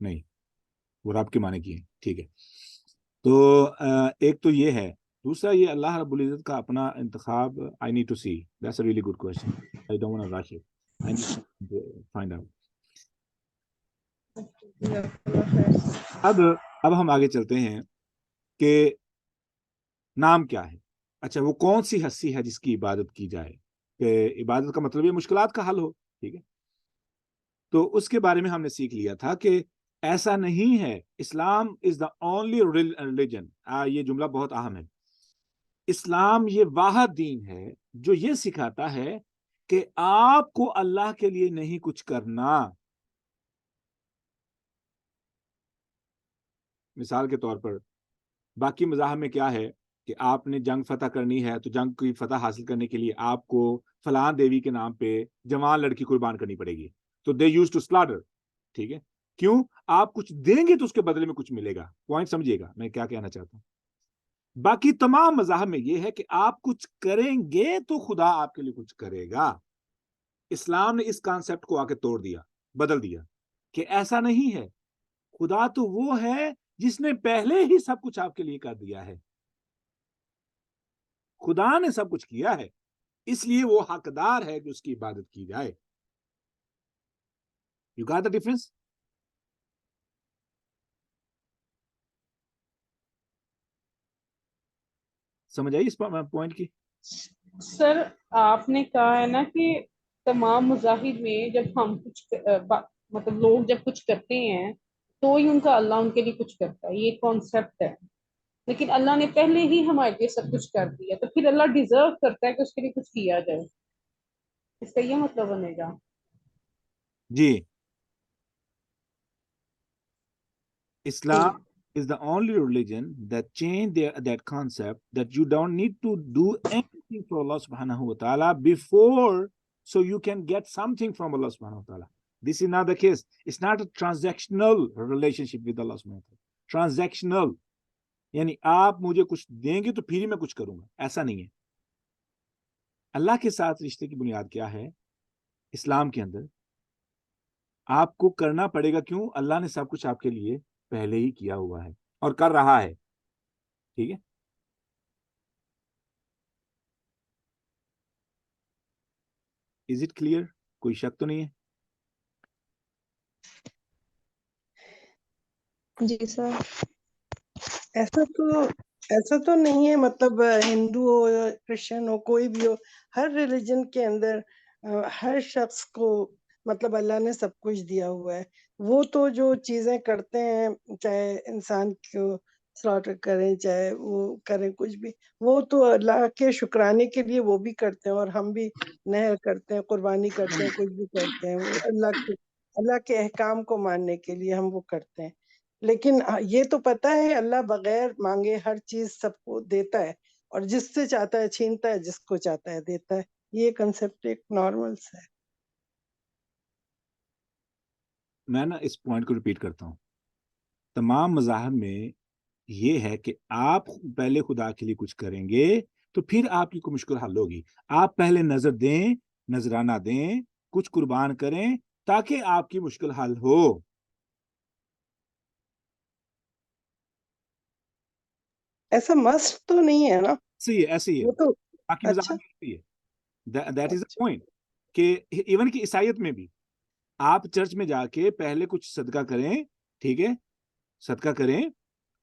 نہیں وہ رب کے معنی کی ہے. ٹھیک ہے, تو ایک تو یہ ہے. دوسرا یہ اللہ رب العزت کا اپنا انتخاب. I need to see. That's a really good question. I don't want to rush it. I need to find out. اب ہم آگے چلتے ہیں کہ نام کیا ہے. اچھا, وہ کون سی ہستی ہے جس کی عبادت کی جائے؟ کہ عبادت کا مطلب یہ مشکلات کا حل ہو. ٹھیک ہے, تو اس کے بارے میں ہم نے سیکھ لیا تھا کہ ایسا نہیں ہے. اسلام از دا اونلی ریلیجن. یہ جملہ بہت اہم ہے. اسلام یہ واحد دین ہے جو یہ سکھاتا ہے کہ آپ کو اللہ کے لیے نہیں کچھ کرنا. مثال کے طور پر باقی مذاہب میں کیا ہے کہ آپ نے جنگ فتح کرنی ہے تو جنگ کی فتح حاصل کرنے کے لیے آپ کو فلاں دیوی کے نام پہ جوان لڑکی قربان کرنی پڑے گی. تو دے یوز ٹو سلاٹر. ٹھیک ہے, کیوں؟ آپ کچھ دیں گے تو اس کے بدلے میں کچھ ملے گا. پوائنٹ سمجھیے گا میں کیا کہنا چاہتا ہوں. باقی تمام مذاہب میں یہ ہے کہ آپ کچھ کریں گے تو خدا آپ کے لیے کچھ کرے گا. اسلام نے اس کانسیپٹ کو آ کے توڑ دیا, بدل دیا کہ ایسا نہیں ہے. خدا تو وہ ہے جس نے پہلے ہی سب کچھ آپ کے لیے کر دیا ہے. خدا نے سب کچھ کیا ہے, اس لیے وہ حقدار ہے کہ اس کی عبادت کی جائے. You got the difference? سمجھ آئی اس پوائنٹ کی؟ سر آپ نے کہا ہے نا کہ تمام مذاہب میں جب ہم کچھ مطلب لوگ جب کچھ کرتے ہیں تو ہی ان کا اللہ ان کے لیے کچھ کرتا ہے, یہ کانسیپٹ ہے. لیکن اللہ نے پہلے ہی ہمارے لیے سب کچھ کر دیا, تو پھر اللہ ڈیزرو کرتا ہے کہ اس کے لیے کچھ کیا جائے. اس کا یہ مطلب بنے گا. جی, Islam is the only religion that changed that concept that you don't need to do anything for Allah subhanahu wa ta'ala before so you can get something from Allah subhanahu wa ta'ala. This is not the case. It's not a transactional relationship with Allah subhanahu wa ta'ala. Transactional. یعنی آپ مجھے کچھ دیں گے تو پھر ہی میں کچھ کروں گا, ایسا نہیں ہے. اللہ کے ساتھ رشتے کی بنیاد کیا ہے؟ اسلام کے اندر آپ کو کرنا پڑے گا. کیوں؟ اللہ نے سب کچھ آپ کے لیے پہلے ہی کیا ہوا ہے اور کر رہا ہے. ٹھیک ہے, از اٹ کلیئر؟ کوئی شک تو نہیں ہے؟ جی سر, ایسا تو نہیں ہے. مطلب ہندو ہو یا کرسچن ہو, کوئی بھی ہو, ہر ریلیجن کے اندر ہر شخص کو مطلب اللہ نے سب کچھ دیا ہوا ہے. وہ تو جو چیزیں کرتے ہیں, چاہے انسان کو سلاٹر کریں, چاہے وہ کریں کچھ بھی, وہ تو اللہ کے شکرانے کے لیے وہ بھی کرتے ہیں. اور ہم بھی نہر کرتے ہیں, قربانی کرتے ہیں, کچھ بھی کرتے ہیں, وہ اللہ کے احکام کو ماننے کے لیے ہم وہ کرتے ہیں. لیکن یہ تو پتہ ہے اللہ بغیر مانگے ہر چیز سب کو دیتا ہے, اور جس سے چاہتا ہے چھینتا ہے, جس کو چاہتا ہے دیتا ہے. یہ کنسپٹ ایک نارمل ہے. میں نا اس پوائنٹ کو ریپیٹ کرتا ہوں. تمام مذاہب میں یہ ہے کہ آپ پہلے خدا کے لیے کچھ کریں گے تو پھر آپ کی کوئی مشکل حل ہوگی. آپ پہلے نظر دیں, نذرانہ دیں, کچھ قربان کریں تاکہ آپ کی مشکل حل ہو. ایسا مسٹ تو نہیں ہے نا؟ ایسے ہی ہے. وہ تو باقی اچھا, مذاہب میں ہے. دیٹ از اے پوائنٹ کہ ایون کہ عیسائیت میں بھی آپ چرچ میں جا کے پہلے کچھ صدقہ کریں. ٹھیک ہے, صدقہ کریں,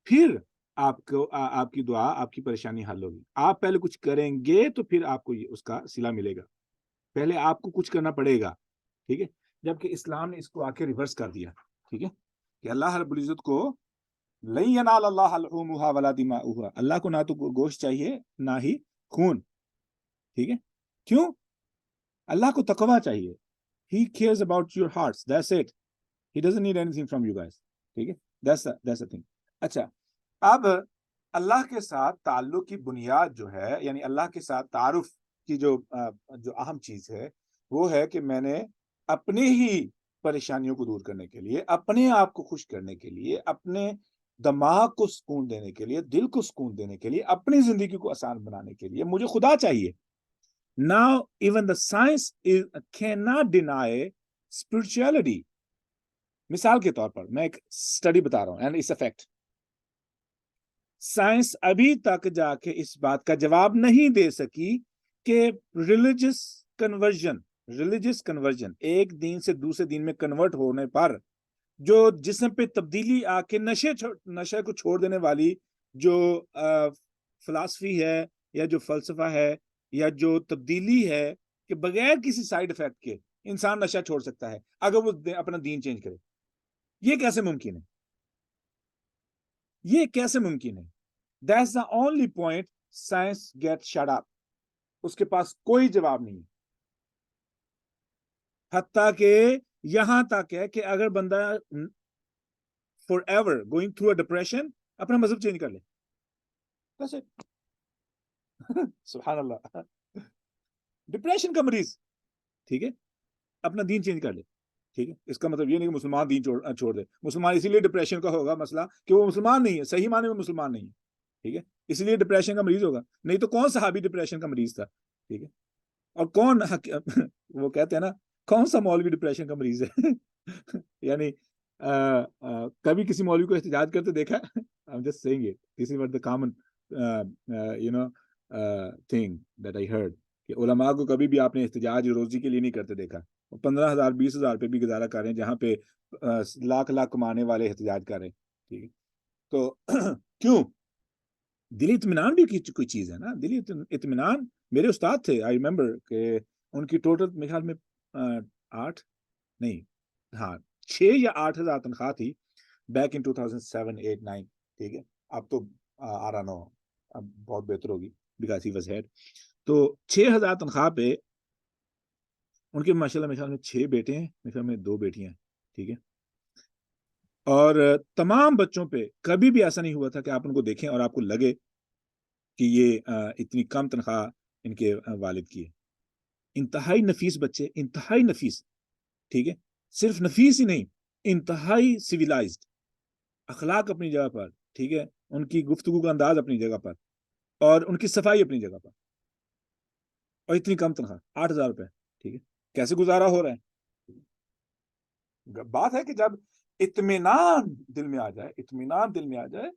پھر آپ کو آپ کی دعا, آپ کی پریشانی حل ہوگی. آپ پہلے کچھ کریں گے تو پھر آپ کو اس کا صلہ ملے گا. پہلے آپ کو کچھ کرنا پڑے گا. ٹھیک ہے, جبکہ اسلام نے اس کو آ کے ریورس کر دیا. ٹھیک ہے, کہ اللہ رب العزت کو لن ینال اللہ لحومھا ولا دماؤھا, اللہ کو نہ تو گوشت چاہیے نہ ہی خون. ٹھیک ہے, کیوں؟ اللہ کو تقویٰ چاہیے. He cares about your hearts. That's it. He doesn't need anything from you guys. ٹھیک ہے, that's the thing. اچھا, اب اللہ کے ساتھ تعلق کی بنیاد جو ہے, یعنی اللہ کے ساتھ تعارف کی جو اہم چیز ہے وہ ہے کہ میں نے اپنے ہی پریشانیوں کو دور کرنے کے لیے, اپنے آپ کو خوش کرنے کے لیے, اپنے دماغ کو سکون دینے کے لیے, دل کو سکون دینے کے لیے, اپنی زندگی کو آسان بنانے کے لیے مجھے خدا چاہیے. Now even the science cannot deny spirituality. مثال کے طور پر میں ایک اسٹڈی بتا رہا ہوں and it's a fact. Science ابھی تک جا کے اس بات کا جواب نہیں دے سکی کہ ریلیجس کنورژن ایک دین سے دوسرے دین میں کنورٹ ہونے پر جو جسم پہ تبدیلی آ کے نشے کو چھوڑ دینے والی جو فلسفی ہے یا جو فلسفہ ہے یا جو تبدیلی ہے کہ بغیر کسی سائیڈ افیکٹ کے انسان نشہ چھوڑ سکتا ہے اگر وہ اپنا دین چینج کرے. یہ کیسے ممکن ہے؟ یہ کیسے ممکن ہے؟ That's the only point science gets shut up. اس کے پاس کوئی جواب نہیں ہے. حتیٰ کہ یہاں تک ہے کہ اگر بندہ forever going through a depression اپنا مذہب چینج کر لے. That's it. سبحان اللہ. ڈپریشن کا مریض ٹھیک ہے اپنا دین چینج کر لے. ٹھیک ہے اس کا مطلب یہ نہیں کہ مسلمان دین چھوڑ دے. مسلمان اسی لیے ڈپریشن کا ہوگا مسئلہ کہ وہ مسلمان نہیں ہے, صحیح معنی میں مسلمان نہیں ہے. ٹھیک ہے اس لیے ڈپریشن کا مریض ہوگا. نہیں تو کون صحابی ڈپریشن کا مریض تھا؟ ٹھیک ہے اور کون وہ کہتے ہیں نا کون سا مولوی ڈپریشن کا مریض ہے؟ یعنی کبھی کسی مولوی کو احتجاج کرتے دیکھا؟ I'm just saying it. This is what the common thing that I heard. کہ علماء کو کبھی بھی آپ نے احتجاج روزی کے لیے نہیں کرتے دیکھا. 15,000 20,000 پہ بھی گزارا کر رہے ہیں جہاں پہ لاکھ کمانے والے احتجاج کر رہے ہیں. ٹھیک ہے تو کیوں؟ دلی اطمینان بھی کوئی چیز ہے نا. دلی اطمینان میرے استاد تھے آئی ریمبر کہ ان کی ٹوٹل میرے خیال میں 6 یا 8 ہزار تنخواہ تھی بیک ان 2007 8 9. ٹھیک ہے اب تو آ رہا نو اب بہت بہتر ہوگی بیکاز ہی واز ہیڈ. تو 6,000 تنخواہ پہ ان کے ماشاءاللہ میرے خیال میں 6 بیٹے ہیں, میرے خیال میں 2 بیٹیاں ہیں. ٹھیک ہے اور تمام بچوں پہ کبھی بھی ایسا نہیں ہوا تھا کہ آپ ان کو دیکھیں اور آپ کو لگے کہ یہ اتنی کم تنخواہ ان کے والد کی ہے. انتہائی نفیس بچے, انتہائی نفیس. ٹھیک ہے صرف نفیس ہی نہیں, انتہائی سویلائزڈ, اخلاق اپنی جگہ پر. ٹھیک ہے ان کی گفتگو کا انداز اپنی جگہ پر اور ان کی صفائی اپنی جگہ پر, اور اتنی کم تنخواہ 8,000 روپے. ٹھیک ہے کیسے گزارا ہو رہا ہے؟ بات ہے کہ جب اطمینان دل میں آ جائے, اطمینان دل میں آ جائے,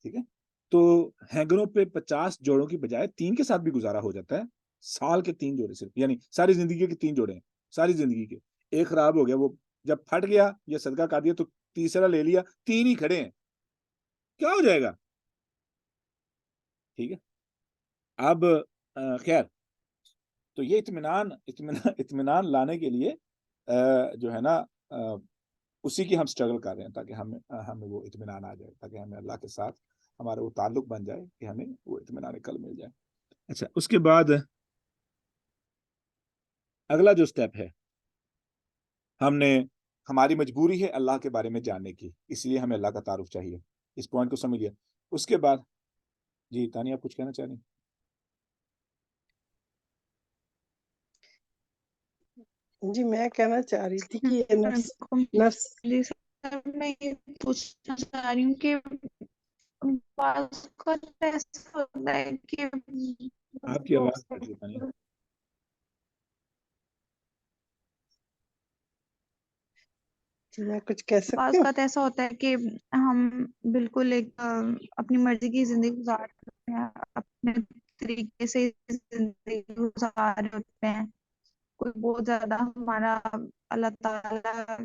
ٹھیک ہے تو ہینگروں پہ 50 جوڑوں کی بجائے 3 کے ساتھ بھی گزارا ہو جاتا ہے. سال کے 3 جوڑے صرف, یعنی ساری زندگی کے 3 جوڑے ہیں, ساری زندگی کے. ایک خراب ہو گیا, وہ جب پھٹ گیا یا صدقہ کر دیا تو تیسرا لے لیا, 3 ہی کھڑے ہیں, کیا ہو جائے گا؟ ٹھیک ہے اب خیر تو یہ اطمینان لانے کے لیے جو ہے نا اسی کی ہم سٹرگل کر رہے ہیں تاکہ ہمیں وہ اطمینان آ جائے, تاکہ ہمیں اللہ کے ساتھ ہمارا وہ تعلق بن جائے کہ ہمیں وہ اطمینان کل مل جائے. اچھا اس کے بعد اگلا جو سٹیپ ہے, ہماری مجبوری ہے اللہ کے بارے میں جاننے کی, اس لیے ہمیں اللہ کا تعارف چاہیے. اس پوائنٹ کو سمجھ لیا. اس کے بعد جی تانیہ آپ کچھ کہنا چاہ رہی ہیں؟ جی میں کہنا چاہ رہی تھی کہ یہ نفس میں یہ پوچھنا چاہ رہی ہوں کہ بعض کا ایسا ہوتا ہے کہ آپ کی آواز کٹ رہی ہے تانیہ. میں کچھ کہہ بعض سکتی ہوں؟ کا ایسا ہوتا ہے کہ ہم بالکل ایک اپنی مرضی کی زندگی گزار رہے ہیں, اپنے طریقے سے زندگی گزار رہے ہوتے ہیں. کوئی بہت زیادہ ہمارا اللہ تعالیٰ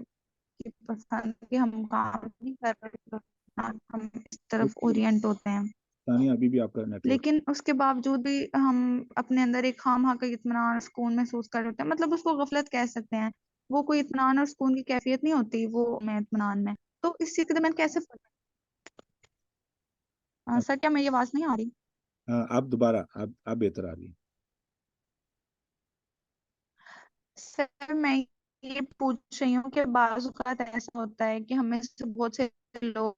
کی پسند کہ ہم کام نہیں کر رہے, ہم اس طرف اورینٹ ہوتے ہیں. تانیہ ابھی بھی آپ کا نیٹ ورک, لیکن اس کے باوجود بھی ہم اپنے اندر ایک خواہ کا اطمینان سکون محسوس کر رہے ہوتے ہیں. مطلب اس کو غفلت کہہ سکتے ہیں, وہ کوئی اطمینان اور سکون کی کیفیت نہیں ہوتی وہ میں اطمینان میں. تو اس چیز کے درمیان کیسے سر کیا میری آواز نہیں آ رہی؟ آپ دوبارہ آپ بہتر آ رہی ہیں. سر میں یہ پوچھ رہی ہوں کہ بعض اوقات ایسا ہوتا ہے کہ ہمیں سے بہت سے لوگ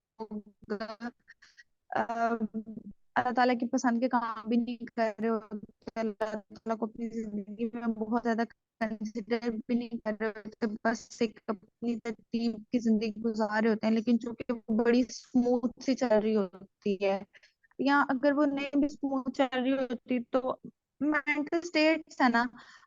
اللہ تعالیٰ کی پسند کے کام بھی نہیں کر رہے ہوتے, اللہ تعالیٰ کو اپنی زندگی میں بہت زیادہ کنسیڈر بھی نہیں کر رہے ہوتے, بس ایک اپنی ترتیب کی زندگی گزار رہے ہوتے ہیں. لیکن چونکہ وہ بڑی اسموتھ سی چل رہی ہوتی ہے, یا اگر وہ نہیں بھی اسموتھ چل رہی ہوتی تو مینٹل اسٹیٹس ہے نا,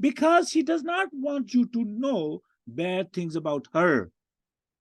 Because she does not want you to know bad things about her.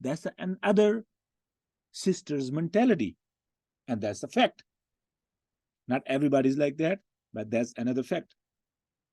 That's another sister's mentality, and that's the fact. Not everybody is like that, but that's another fact.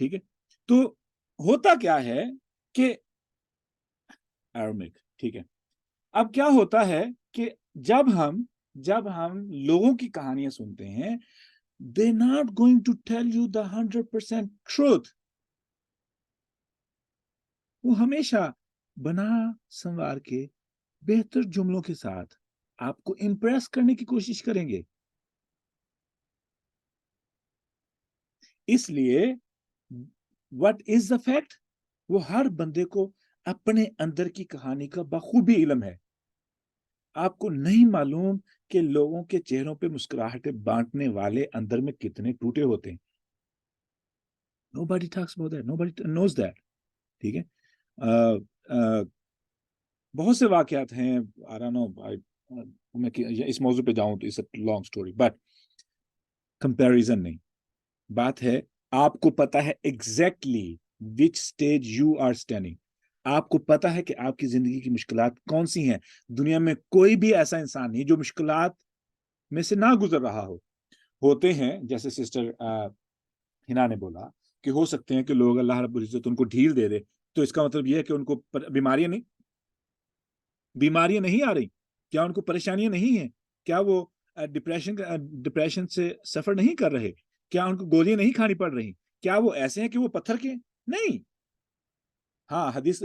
ٹھیک ہے. تو ہوتا کیا ہے کہ ٹھیک ہے, اب کیا ہوتا ہے کہ جب ہم لوگوں کی کہانیاں سنتے ہیں, they're not going to tell you the 100% truth. وہ ہمیشہ بنا سنوار کے بہتر جملوں کے ساتھ آپ کو امپریس کرنے کی کوشش کریں گے. اس لیے what is the fact, وہ ہر بندے کو اپنے اندر کی کہانی کا بخوبی علم ہے. آپ کو نہیں معلوم کہ لوگوں کے چہروں پہ مسکراہٹیں بانٹنے والے اندر میں کتنے ٹوٹے ہوتے ہیں. Nobody talks about that. Nobody knows that. ٹھیک ہے. بہت سے واقعات ہیں, I don't know, میں اس موضوع پہ جاؤں تو it's a long story, but comparison نہیں. بات ہے آپ کو پتا ہے exactly which stage you are standing. آپ کو پتا ہے کہ آپ کی زندگی کی مشکلات کون سی ہیں. دنیا میں کوئی بھی ایسا انسان نہیں جو مشکلات میں سے نہ گزر رہا ہو. ہوتے ہیں, جیسے سسٹر ہنا نے بولا کہ ہو سکتے ہیں کہ لوگ اللہ رب العزت ان کو ڈھیل دے دے, تو اس کا مطلب یہ ہے کہ ان کو بیماریاں نہیں آ رہی. کیا ان کو پریشانیاں نہیں ہیں؟ کیا وہ ڈپریشن سے سفر نہیں کر رہے؟ کیا ان کو گولیاں نہیں کھانی پڑ رہی؟ کیا وہ ایسے ہیں کہ وہ پتھر کے نہیں؟ ہاں, حدیث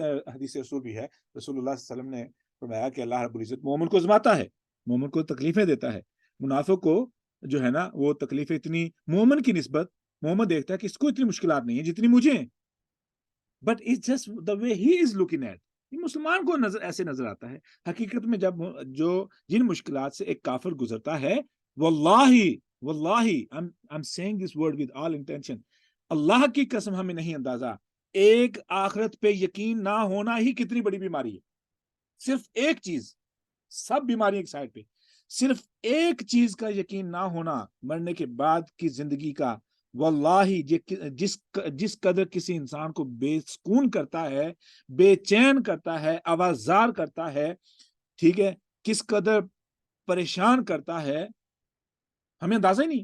رسول بھی ہے. رسول اللہ صلی اللہ علیہ وسلم نے فرمایا کہ اللہ رب العزت مومن کو آزماتا ہے, مومن کو تکلیفیں دیتا ہے. منافق کو جو ہے نا وہ تکلیفیں اتنی مومن کی نسبت مومن دیکھتا ہے کہ اس کو اتنی مشکلات نہیں ہیں جتنی مجھے ہیں. But it's just the way he is looking at. مسلمان کو ایسے نظر آتا ہے. حقیقت میں جن مشکلات سے ایک کافر گزرتا ہے, واللہ I'm saying this word with all intention, اللہ کی قسم ہمیں نہیں اندازہ ایک آخرت پہ یقین نہ ہونا ہی کتنی بڑی بیماری ہے. صرف ایک چیز, سب بیماری ایک سائڈ پہ, صرف ایک چیز کا یقین نہ ہونا مرنے کے بعد کی زندگی کا, واللہ جس قدر کسی انسان کو بے سکون کرتا ہے, بے چین کرتا ہے, آوازار کرتا ہے, ٹھیک ہے, کس قدر پریشان کرتا ہے, ہمیں اندازہ ہی نہیں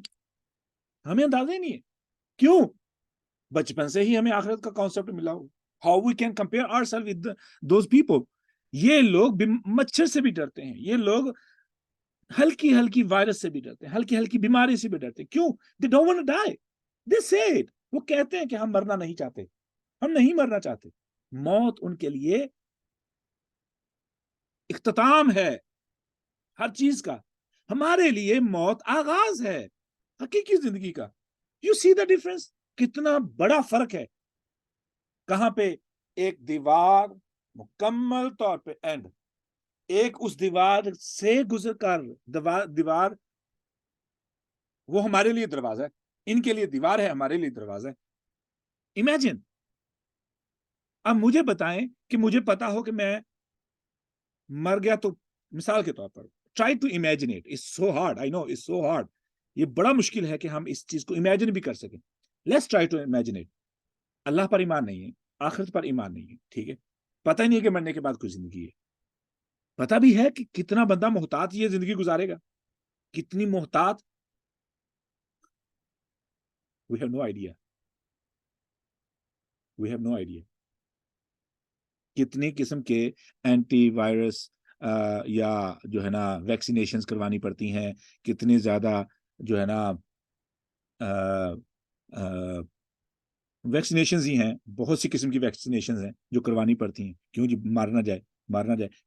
ہے. کیوں؟ بچپن سے ہی ہمیں آخرت کا کانسیپٹ ملا ہو. How we can compare ourselves with those people. یہ لوگ مچھر سے بھی ڈرتے ہیں, یہ لوگ ہلکی وائرس سے بھی ڈرتے ہیں, ہلکی بیماری سے بھی ڈرتے ہیں. کیوں؟ They don't want to die. They say it. وہ کہتے ہیں کہ ہم مرنا نہیں چاہتے, ہم نہیں مرنا چاہتے. موت ان کے لیے اختتام ہے ہر چیز کا. ہمارے لیے موت آغاز ہے حقیقی زندگی کا. You see the difference? کتنا بڑا فرق ہے. کہاں پہ؟ ایک دیوار مکمل طور پہ اینڈ, ایک اس دیوار سے گزر کر دیوار وہ ہمارے لیے دروازہ ہے, ان کے لیے دیوار ہے, ہمارے لیے دروازہ ہے. امیجن. اب مجھے بتائیں کہ مجھے پتا ہو کہ میں مر گیا, تو مثال کے طور پر try to imagine it. It's so hard. I know it's so hard. یہ بڑا مشکل ہے کہ ہم اس چیز کو امیجن بھی کر سکیں. Let's try to imagine it. اللہ پر ایمان نہیں ہے, آخرت پر ایمان نہیں ہے, ٹھیک ہے, پتہ ہی نہیں ہے کہ مرنے کے بعد کوئی زندگی ہے. پتہ بھی ہے کہ کتنا بندہ محتاط یہ زندگی گزارے گا, کتنی محتاط. We have no idea. کتنی قسم کے اینٹی وائرس یا جو ہے نا ویکسینیشنز کروانی پڑتی ہیں, کتنی زیادہ جو ہے نا ویکسینیشنز ہی ہیں, بہت سی قسم کی ویکسینیشنز ہیں جو کروانی پڑتی ہیں. کیوں جی؟ مارنا جائے.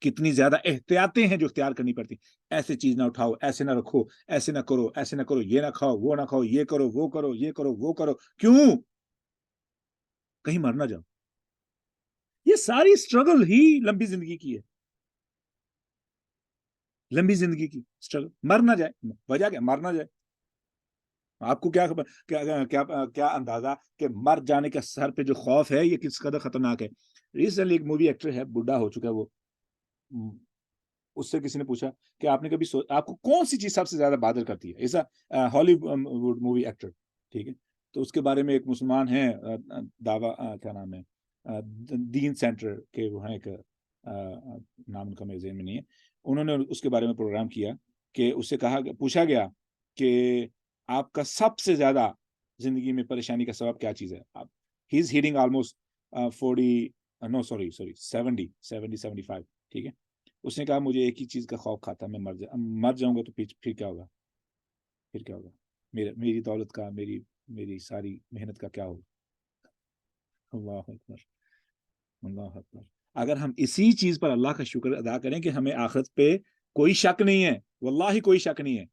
کتنی زیادہ احتیاطیں ہیں جو اختیار کرنی پڑتی ہیں. ایسے چیز نہ اٹھاؤ, ایسے نہ رکھو, ایسے نہ کرو, یہ نہ کھاؤ, وہ نہ کھاؤ, یہ کرو, وہ کرو, یہ کرو, وہ کرو. کیوں؟ کہیں مر نہ جاؤ. یہ ساری اسٹرگل ہی لمبی زندگی کی ہے. لمبی زندگی کی اسٹرگل. مر نہ جائے, وجہ کیا؟ مر نہ جائے. آپ کو کیا خبر, کیا اندازہ کہ مر جانے کا سر پہ جو خوف ہے یہ کس قدر خطرناک ہے. ریسنٹلی ایک مووی ایکٹر ہے, بڈھا ہو چکا ہے وہ, اس سے کسی نے پوچھا کہ آپ نے کبھی آپ کو کون سی چیز سب سے زیادہ بادر کرتی ہے, ایسا ہالی ووڈ مووی ایکٹر, ٹھیک ہے. تو اس کے بارے میں ایک مسلمان ہیں, دعویٰ کیا نام ہے, دین سینٹر کے, وہ ہیں, ایک نام ان کا میرے ذہن میں نہیں ہے, انہوں نے اس کے بارے میں پروگرام کیا کہ اس سے پوچھا گیا کہ آپ کا سب سے زیادہ زندگی میں پریشانی کا سبب کیا چیز ہے. ہی از ہیٹنگ آلموسٹ 40 سوری 70 75. ٹھیک ہے. اس نے کہا مجھے ایک ہی چیز کا خوف کھاتا ہے، میں مر جاؤں گا تو پھر کیا ہوگا، پھر کیا ہوگا، میری دولت کا، میری ساری محنت کا کیا ہوگا. اللہ اکبر، اللہ اکبر. اگر ہم اسی چیز پر اللہ کا شکر ادا کریں کہ ہمیں آخرت پہ کوئی شک نہیں ہے، واللہ کوئی شک نہیں ہے،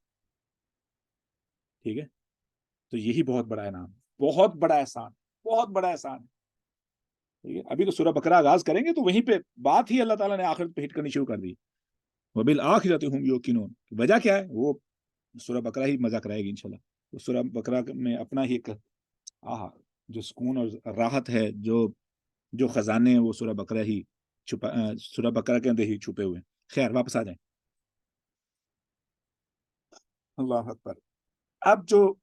ٹھیک ہے، تو یہی بہت بڑا انعام، بہت بڑا احسان، بہت بڑا احسان. ٹھیک ہے. ابھی تو سورہ بقرہ آغاز کریں گے تو وہیں پہ بات ہی اللہ تعالیٰ نے آخرت پہ ہٹ کرنی شروع کر دی. وَبِالْآخِرَةِ هُمْ يُوقِنُونَ. وجہ کیا ہے؟ وہ سورہ بقرہ ہی مزہ کرائے گی انشاءاللہ. وہ سورہ بقرہ میں اپنا ہی ایک جو سکون اور راحت ہے، جو خزانے ہیں وہ سورہ بقرہ کے اندر ہی چھپے ہوئے ہیں. خیر، واپس آ جائیں. اللہ اکبر. اب جو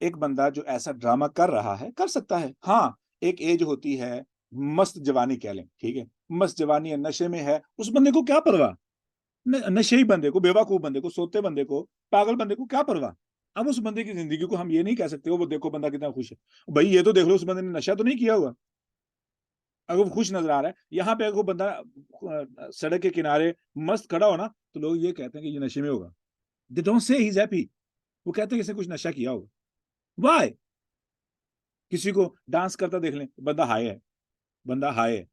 ایک بندہ جو ایسا ڈرامہ کر رہا ہے کر سکتا ہے. ہاں، ایک ایج ہوتی ہے، مست جوانی کہہ لیں، ٹھیک ہے، مست جوانی ہے، نشے میں ہے، اس بندے کو کیا پرواہ، نشے بندے کو، بیوقوف بندے کو، سوتے بندے کو، پاگل بندے کو کیا پرواہ. اب اس بندے کی زندگی کو ہم یہ نہیں کہہ سکتے وہ دیکھو بندہ کتنا خوش ہے. بھائی یہ تو دیکھ لو اس بندے نے نشہ تو نہیں کیا ہوا. اگر وہ خوش نظر آ رہا ہے، یہاں پہ اگر وہ بندہ سڑک کے کنارے مست کھڑا ہو نا تو لوگ یہ کہتے ہیں کہ یہ نشے میں ہوگا. They don't say he's happy. وہ کہتے ہیں کہ اس نے کچھ نشہ کیا ہوگا. Why؟ کسی کو ڈانس کرتا دیکھ لیں، بندہ ہائے ہے، بندہ ہائے ہے.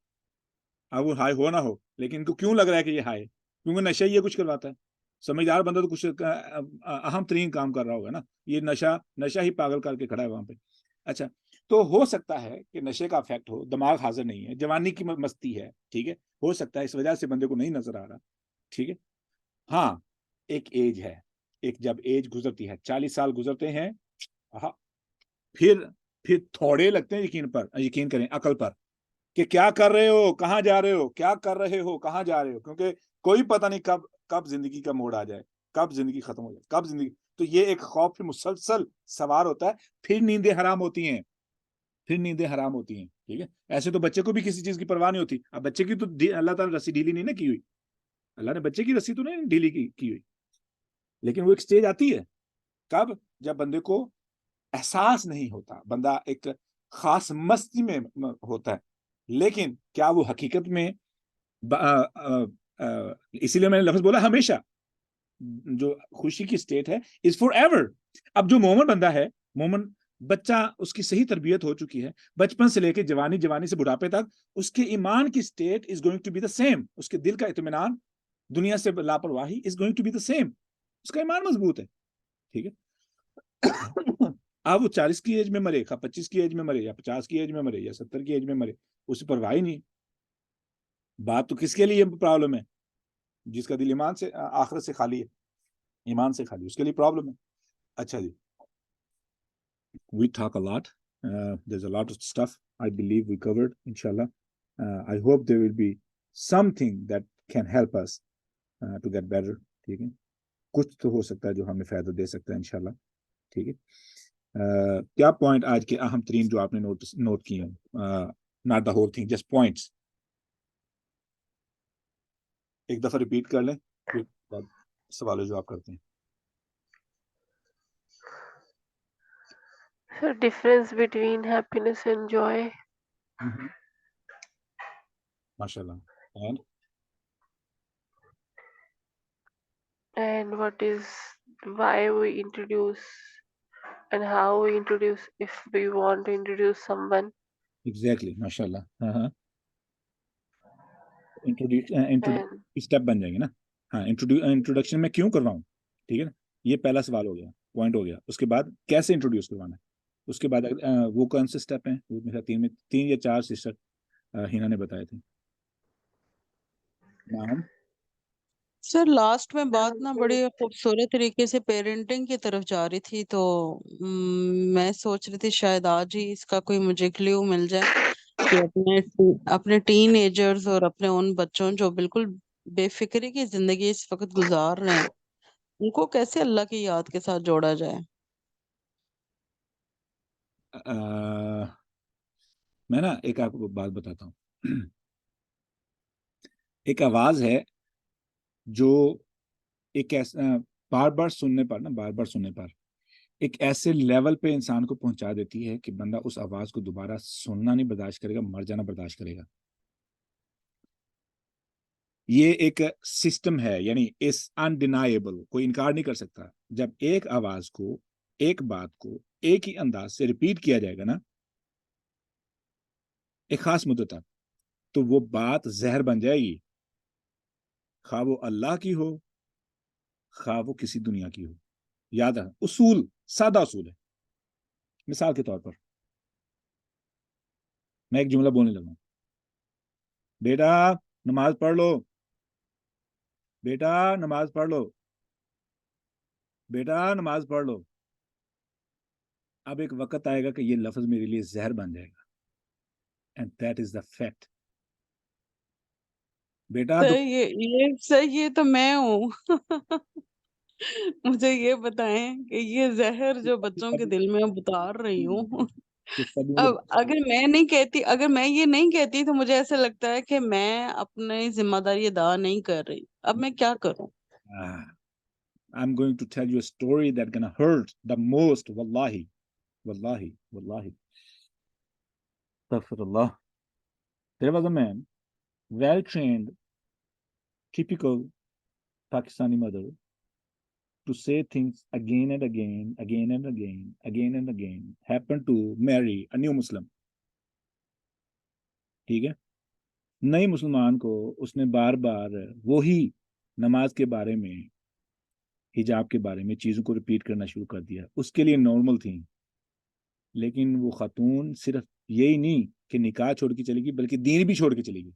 اب وہ ہائے ہو نہ ہو، لیکن ان کو کیوں لگ رہا ہے کہ یہ ہائے؟ کیونکہ نشہ یہ کچھ کرواتا ہے. سمجھدار بندہ تو کچھ اہم ترین کام کر رہا ہوگا نا. یہ نشہ ہی پاگل کر کے کھڑا ہے وہاں پہ. اچھا، تو ہو سکتا ہے کہ نشے کا افیکٹ ہو، دماغ حاضر نہیں ہے، جوانی کی مستی ہے، ٹھیک ہے، ہو سکتا ہے اس وجہ سے بندے کو نہیں نظر آ رہا، ٹھیک ہے. ہاں، ایک ایج ہے، جب ایج گزرتی ہے، 40 سال گزرتے ہیں، پھر تھوڑے لگتے ہیں یقین کریں عقل پر، کہ کیا کر رہے ہو، کہاں جا رہے ہو، کیا کر رہے ہو، کہاں جا رہے ہو. کیونکہ کوئی پتہ نہیں کب زندگی کا موڑ آ جائے، کب زندگی ختم ہو جائے، کب زندگی. تو یہ ایک خوف مسلسل سوار ہوتا ہے. پھر نیندیں حرام ہوتی ہیں، ٹھیک ہے. ایسے تو بچے کو بھی کسی چیز کی پرواہ نہیں ہوتی. اب بچے کی تو اللہ تعالیٰ رسی ڈھیلی نہیں نا کی ہوئی، اللہ نے بچے کی رسی تو نہیں ڈھیلی کی ہوئی. لیکن وہ ایک سٹیج آتی ہے، کب؟ جب بندے کو احساس نہیں ہوتا، بندہ ایک خاص مستی میں ہوتا ہے. لیکن کیا وہ حقیقت میں اسی لیے میں نے لفظ بولا ہمیشہ، جو خوشی کی سٹیٹ ہے از فار ایور. اب جو مومن بندہ ہے، مومن بچہ، اس کی صحیح تربیت ہو چکی ہے، بچپن سے لے کے جوانی سے بڑھاپے تک اس کے ایمان کی state is going to be the same. اس کے دل کا اطمینان، دنیا سے لاپرواہی is going to be the same. اس کا ایمان مضبوط ہے، ٹھیک ہے. اب وہ 40 کی ایج میں مرے، 25 کی ایج میں مرے، یا 50 کی ایج میں مرے، یا 70 کی ایج میں مرے، اسے پرواہ ہی نہیں. بات تو کس کے لیے پرابلم ہے؟ جس کا دل ایمان سے، آخرت سے خالی ہے، ایمان سے خالی، اس کے لیے پرابلم ہے. اچھا جی، we talk a lot. There's a lot of stuff I believe we covered, inshallah. I hope there will be something that can help us to get better. ٹھیک ہے، کچھ تو ہو سکتا ہے جو ہمیں فائدہ دے سکتا ہے انشاءاللہ. ٹھیک ہے. کیا پوائنٹ آج کے اہم ترین جو آپ نے نوٹ کیے ہیں؟ not the whole thing, just points. ایک دفعہ ریپیٹ کر لیں، پھر سوال و جواب کرتے ہیں. So difference between happiness and joy. MashaAllah. And what is, why we introduce and how we introduce if we want to introduce someone. Exactly, MashaAllah. Step بن جائیں گے نا. ہاں، انٹروڈکشن میں کیوں کرواؤں، ٹھیک ہے نا، یہ پہلا سوال ہو گیا، پوائنٹ ہو گیا. اس کے بعد کیسے انٹروڈیوس کروانا ہے، اس کے بعد وہ کون سے اسٹیپ ہیں، میرا 3 یا 4 سسٹر ہینا نے بتائے تھے. نام سر لاسٹ میں بات نا بڑی خوبصورت طریقے سے پیرنٹنگ کی طرف جا رہی تھی، تو میں سوچ رہی تھی شاید آج ہی اس کا کوئی مجھے کلیو مل جائے کہ اپنے ٹین ایجرز اور اپنے ان بچوں جو بالکل بے فکری کی زندگی اس وقت گزار رہے ہیں، ان کو کیسے اللہ کی یاد کے ساتھ جوڑا جائے. میں نا ایک آپ کو بات بتاتا ہوں. ایک آواز ہے جو ایک بار بار سننے پر ایک ایسے لیول پہ انسان کو پہنچا دیتی ہے کہ بندہ اس آواز کو دوبارہ سننا نہیں برداشت کرے گا، مر جانا برداشت کرے گا. یہ ایک سسٹم ہے، یعنی اس انڈینائبل، کوئی انکار نہیں کر سکتا. جب ایک آواز کو، ایک بات کو ایک ہی انداز سے ریپیٹ کیا جائے گا نا ایک خاص مدت تک، تو وہ بات زہر بن جائے گی، خواہ وہ اللہ کی ہو خواہ وہ کسی دنیا کی ہو. یاد ہے، اصول سادہ اصول ہے. مثال کے طور پر میں ایک جملہ بولنے لگا ہوں، بیٹا نماز پڑھ لو، بیٹا نماز پڑھ لو، بیٹا نماز پڑھ لو. اب ایک وقت آئے گا کہ یہ لفظ میرے لیے زہر بن جائے گا. And that is the fact. بیٹا تو صحیح، یہ تو میں ہوں. مجھے یہ بتائیں کہ یہ زہر جو بچوں کے دل میں اب اتار رہی ہوں، اب اگر میں یہ نہیں کہتی تو مجھے ایسا لگتا ہے کہ میں اپنی ذمہ داری ادا نہیں کر رہی. اب میں کیا کروں؟ I'm going to tell you a story that's gonna hurt the most. Wallahi, wallahi, wallahi. Astaghfirullah. There was a man, well-trained, typical Pakistani mother, to say things again and again, again and again, again and again, happened to marry a new Muslim. ٹھیک ہے، نئی مسلمان کو اس نے بار بار وہی نماز کے بارے میں، حجاب کے بارے میں چیزوں کو ریپیٹ کرنا شروع کر دیا. اس کے لیے نارمل تھی، لیکن وہ خاتون صرف یہی نہیں کہ نکاح چھوڑ کے چلے گی بلکہ دین بھی چھوڑ کے چلے گی.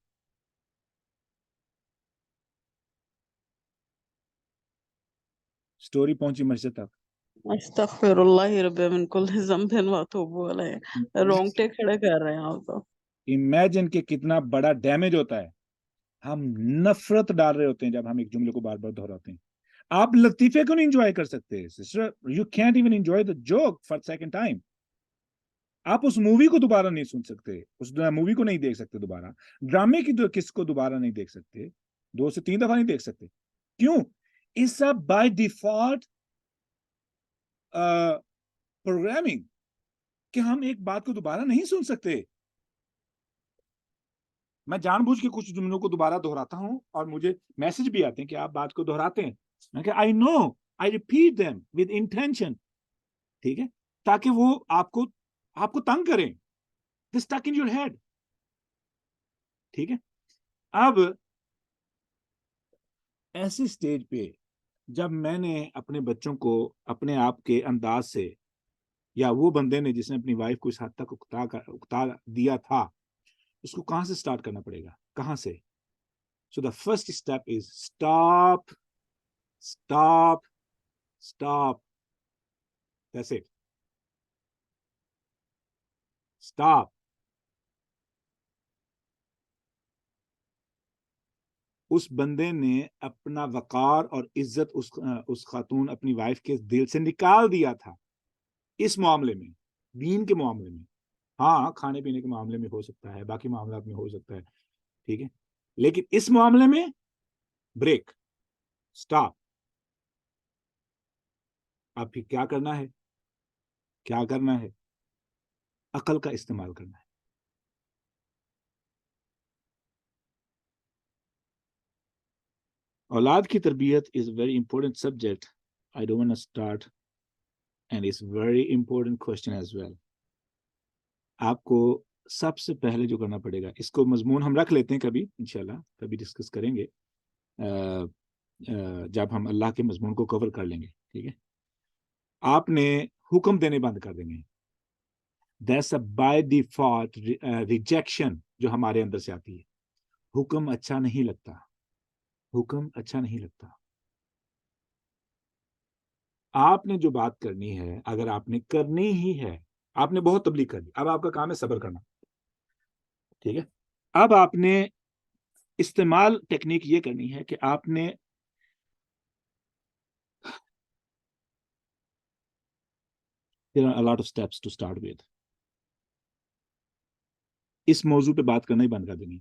سٹوری پہنچی مسجد تک. استغفر اللہ رب من کل ذنب واتوب الیہ. رونگٹے کھڑے کر رہے ہیں آپ تو. امیجن کہ کتنا بڑا ڈیمیج ہوتا ہے. ہم نفرت ڈال رہے ہوتے ہیں جب ہم ایک جملے کو بار بار دہراتے ہیں. آپ لطیفے کو نہیں انجوائے کر سکتے sister. You can't even enjoy the joke for second time. آپ اس مووی کو دوبارہ نہیں سن سکتے، اس مووی کو نہیں دیکھ سکتے دوبارہ، ڈرامے کی کس کو دوبارہ نہیں دیکھ سکتے، 2 سے 3 دفعہ نہیں دیکھ سکتے. کیوں؟ اس بائی ڈیفالٹ پروگرامنگ کہ ہم ایک بات کو دوبارہ نہیں سن سکتے. میں جان بوجھ کے کچھ جملوں کو دوبارہ دہراتا ہوں اور مجھے میسج بھی آتے ہیں کہ آپ بات کو دہراتے ہیں. میں کہ I know, I repeat them with intention. ٹھیک ہے، تاکہ وہ آپ کو تنگ کریں. They stuck in your head. ٹھیک ہے. اب ایسی سٹیج پہ جب میں نے اپنے بچوں کو اپنے آپ کے انداز سے، یا وہ بندے نے جس نے اپنی وائف کو اس حد تک اکتا دیا تھا، اس کو کہاں سے سٹارٹ کرنا پڑے گا، کہاں سے؟ So the first step is stop. That's it. Stop. اس بندے نے اپنا وقار اور عزت اس خاتون اپنی وائف کے دل سے نکال دیا تھا. اس معاملے میں، دین کے معاملے میں، ہاں کھانے پینے کے معاملے میں ہو سکتا ہے، باقی معاملات میں ہو سکتا ہے، ٹھیک ہے، لیکن اس معاملے میں بریک، سٹاپ. اب پھر کیا کرنا ہے؟ کیا کرنا ہے؟ عقل کا استعمال کرنا ہے. اولاد کی تربیت is a very important subject. I don't want to start, and it's a very important question as well. آپ کو سب سے پہلے جو کرنا پڑے گا، اس کو مضمون ہم رکھ لیتے ہیں کبھی، انشاءاللہ کبھی ڈسکس کریں گے جب ہم اللہ کے مضمون کو کور کر لیں گے. ٹھیک ہے، آپ نے حکم دینے بند کر دیں گے. That's a by default rejection جو ہمارے اندر سے آتی ہے. حکم اچھا نہیں لگتا، حکم اچھا نہیں لگتا. آپ نے جو بات کرنی ہے، اگر آپ نے کرنی ہی ہے، آپ نے بہت تبلیغ کر دی، اب آپ کا کام ہے صبر کرنا. ٹھیک ہے، اب آپ نے استعمال ٹیکنیک یہ کرنی ہے کہ آپ نے there are a lot of steps to start with. اس موضوع پہ بات کرنا ہی بند کر دینی.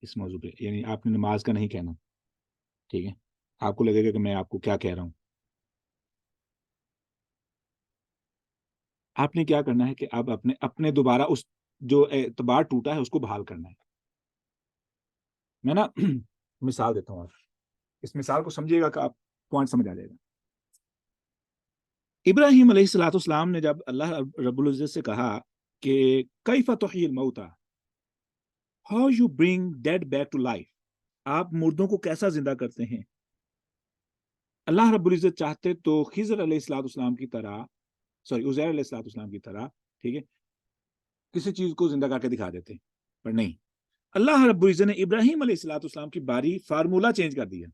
اس موضوع پہ یعنی آپ نے نماز کا نہیں کہنا. ٹھیک ہے، آپ کو لگے گا کہ میں آپ کو کیا کہہ رہا ہوں. آپ نے کیا کرنا ہے کہ اب اپنے دوبارہ اس جو اعتبار ٹوٹا ہے اس کو بحال کرنا ہے. میں نا مثال دیتا ہوں، آپ اس مثال کو سمجھیے گا کہ آپ پوائنٹ سمجھ آ جائے گا. ابراہیم علیہ الصلوۃ والسلام نے جب اللہ رب العزت سے کہا کہ کیف تحیی الموتى، how you bring dead back to life, آپ مردوں کو کیسا زندہ کرتے ہیں. اللہ رب العزت چاہتے تو خضر علیہ الصلوۃ والسلام کی طرح، عزیر علیہ الصلوۃ والسلام کی طرح، ٹھیک ہے، کسی چیز کو زندہ کر کے دکھا دیتے، پر نہیں. اللہ رب العزت نے ابراہیم علیہ الصلوۃ والسلام کی باری فارمولہ چینج کر دیا.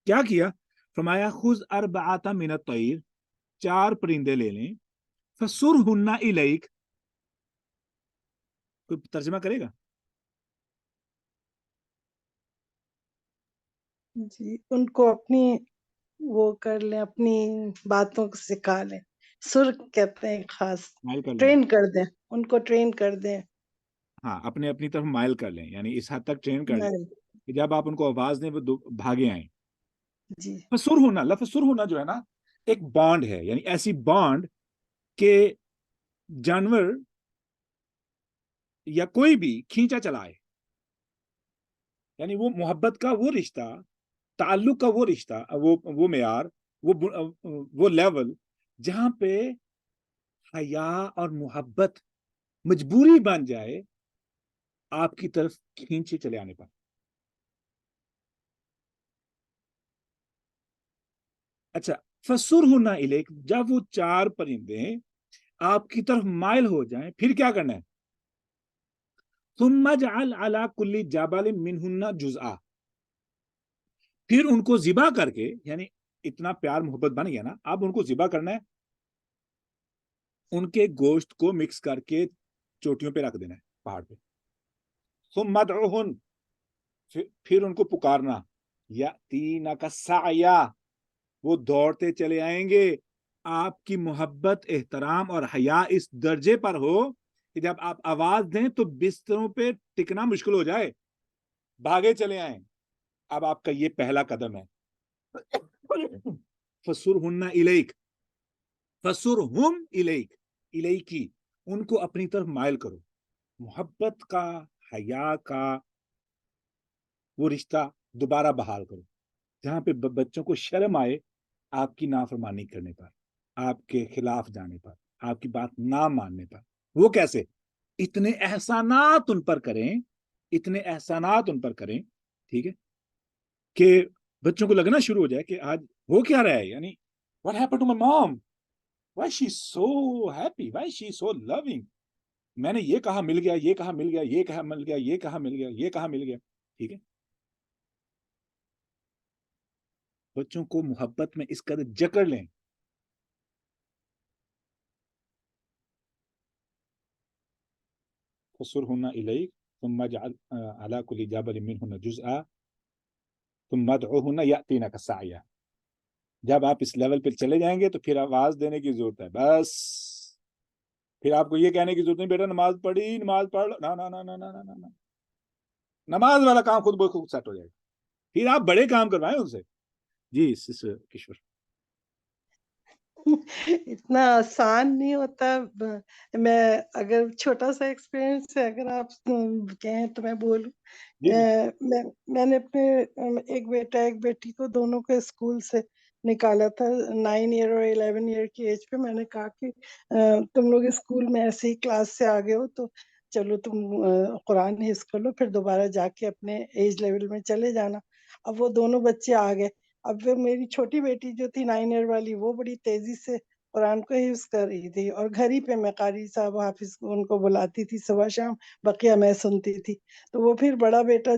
کیا کیا؟ فرمایا خذ اربعۃ من الطیر، 4 پرندے لے لیں، فسرہن الیک، کوئی ترجمہ کرے گا؟ جی، ان کو اپنی وہ کر لیں، اپنی باتوں کو سکھا لیں. سر کہتے ہیں خاص، مائل کر لیں، ٹرین کر دیں، ان کو ٹرین کر دیں. ہاں اپنی طرف مائل کر لیں، یعنی اس حد تک ٹرین کر لیں نہیں، کہ جب آپ ان کو آواز دیں وہ بھاگے آئیں. جی فسر ہونا، لفظ سر ہونا جو ہے نا ایک بانڈ ہے، یعنی ایسی بانڈ کہ جانور یا کوئی بھی کھینچا چلائے، یعنی وہ محبت کا وہ رشتہ، تعلق کا وہ رشتہ، وہ معیار، وہ لیول جہاں پہ حیا اور محبت مجبوری بن جائے آپ کی طرف کھینچے چلے آنے پر. اچھا، فسرہن الیک، جب وہ 4 پرندے آپ کی طرف مائل ہو جائیں پھر کیا کرنا ہے؟ ثم اجعل علی کل جبل منہن جزءا، پھر ان کو ذبح کر کے، یعنی اتنا پیار محبت بن گیا نا، اب ان کو ذبح کرنا ہے، ان کے گوشت کو مکس کر کے چوٹیوں پہ رکھ دینا ہے پہاڑ پہ. ثم ادعوہن، پھر ان کو پکارنا، یاتینک سعیا، وہ دوڑتے چلے آئیں گے. آپ کی محبت، احترام اور حیا اس درجے پر ہو کہ جب آپ آواز دیں تو بستروں پہ ٹکنا مشکل ہو جائے، بھاگے چلے آئیں. اب آپ کا یہ پہلا قدم ہے. فسرہن الیک، فسرہم الیک، الیکی، ان کو اپنی طرف مائل کرو. محبت کا، حیا کا وہ رشتہ دوبارہ بحال کرو، جہاں پہ بچوں کو شرم آئے آپ کی نافرمانی کرنے پر، آپ کے خلاف جانے پر، آپ کی بات نہ ماننے پر. وہ کیسے؟ اتنے احسانات ان پر کریں، اتنے احسانات ان پر کریں، ٹھیک ہے، کہ بچوں کو لگنا شروع ہو جائے کہ آج ہو کیا رہا ہے، یعنی what happened to my mom, why she's so happy, why she's so loving. میں نے یہ کہا مل گیا، یہ کہا مل گیا، یہ کہا مل گیا، یہ کہا مل گیا، یہ کہا مل گیا، ٹھیک ہے. بچوں کو محبت میں اس قدر جکڑ لیں. فسرہن الیک ثم اجعل علی کل جبل منہن جزءا ثم ادعوہن یاتینک سعیا. جب آپ اس لیول پہ چلے جائیں گے تو پھر آواز دینے کی ضرورت ہے، بس پھر آپ کو یہ کہنے کی ضرورت نہیں بیٹا نماز پڑھی، نماز پڑھ، نہ نماز والا کام خود بخود سیٹ ہو جائے گا. پھر آپ بڑے کام کروائیں ان سے. جی سسٹر کشور. اتنا آسان نہیں ہوتا. میں اگر چھوٹا سا ایکسپیرئنس ہے اگر آپ کہیں تو میں بولوں. میں نے اپنے ایک بیٹا ایک بیٹی کو دونوں کو اسکول سے نکالا تھا 9 ایئر اور 11 ایئر کی ایج پہ. میں نے کہا کہ تم لوگ اسکول میں ایسے ہی کلاس سے آگے ہو تو چلو تم قرآن حفظ کر لو، پھر دوبارہ جا کے اپنے ایج لیول میں چلے جانا. اب وہ دونوں بچے آ گئے. اب وہ میری چھوٹی بیٹی جو تھی 9 ایئر والی وہ بڑی تیزی سے قرآن کو حفظ کر رہی تھی، اور گھر ہی پہ میں قاری صاحب حافظ ان کو بلاتی تھی صبح شام، بقیہ میں سنتی تھی. تو وہ پھر بڑا بیٹا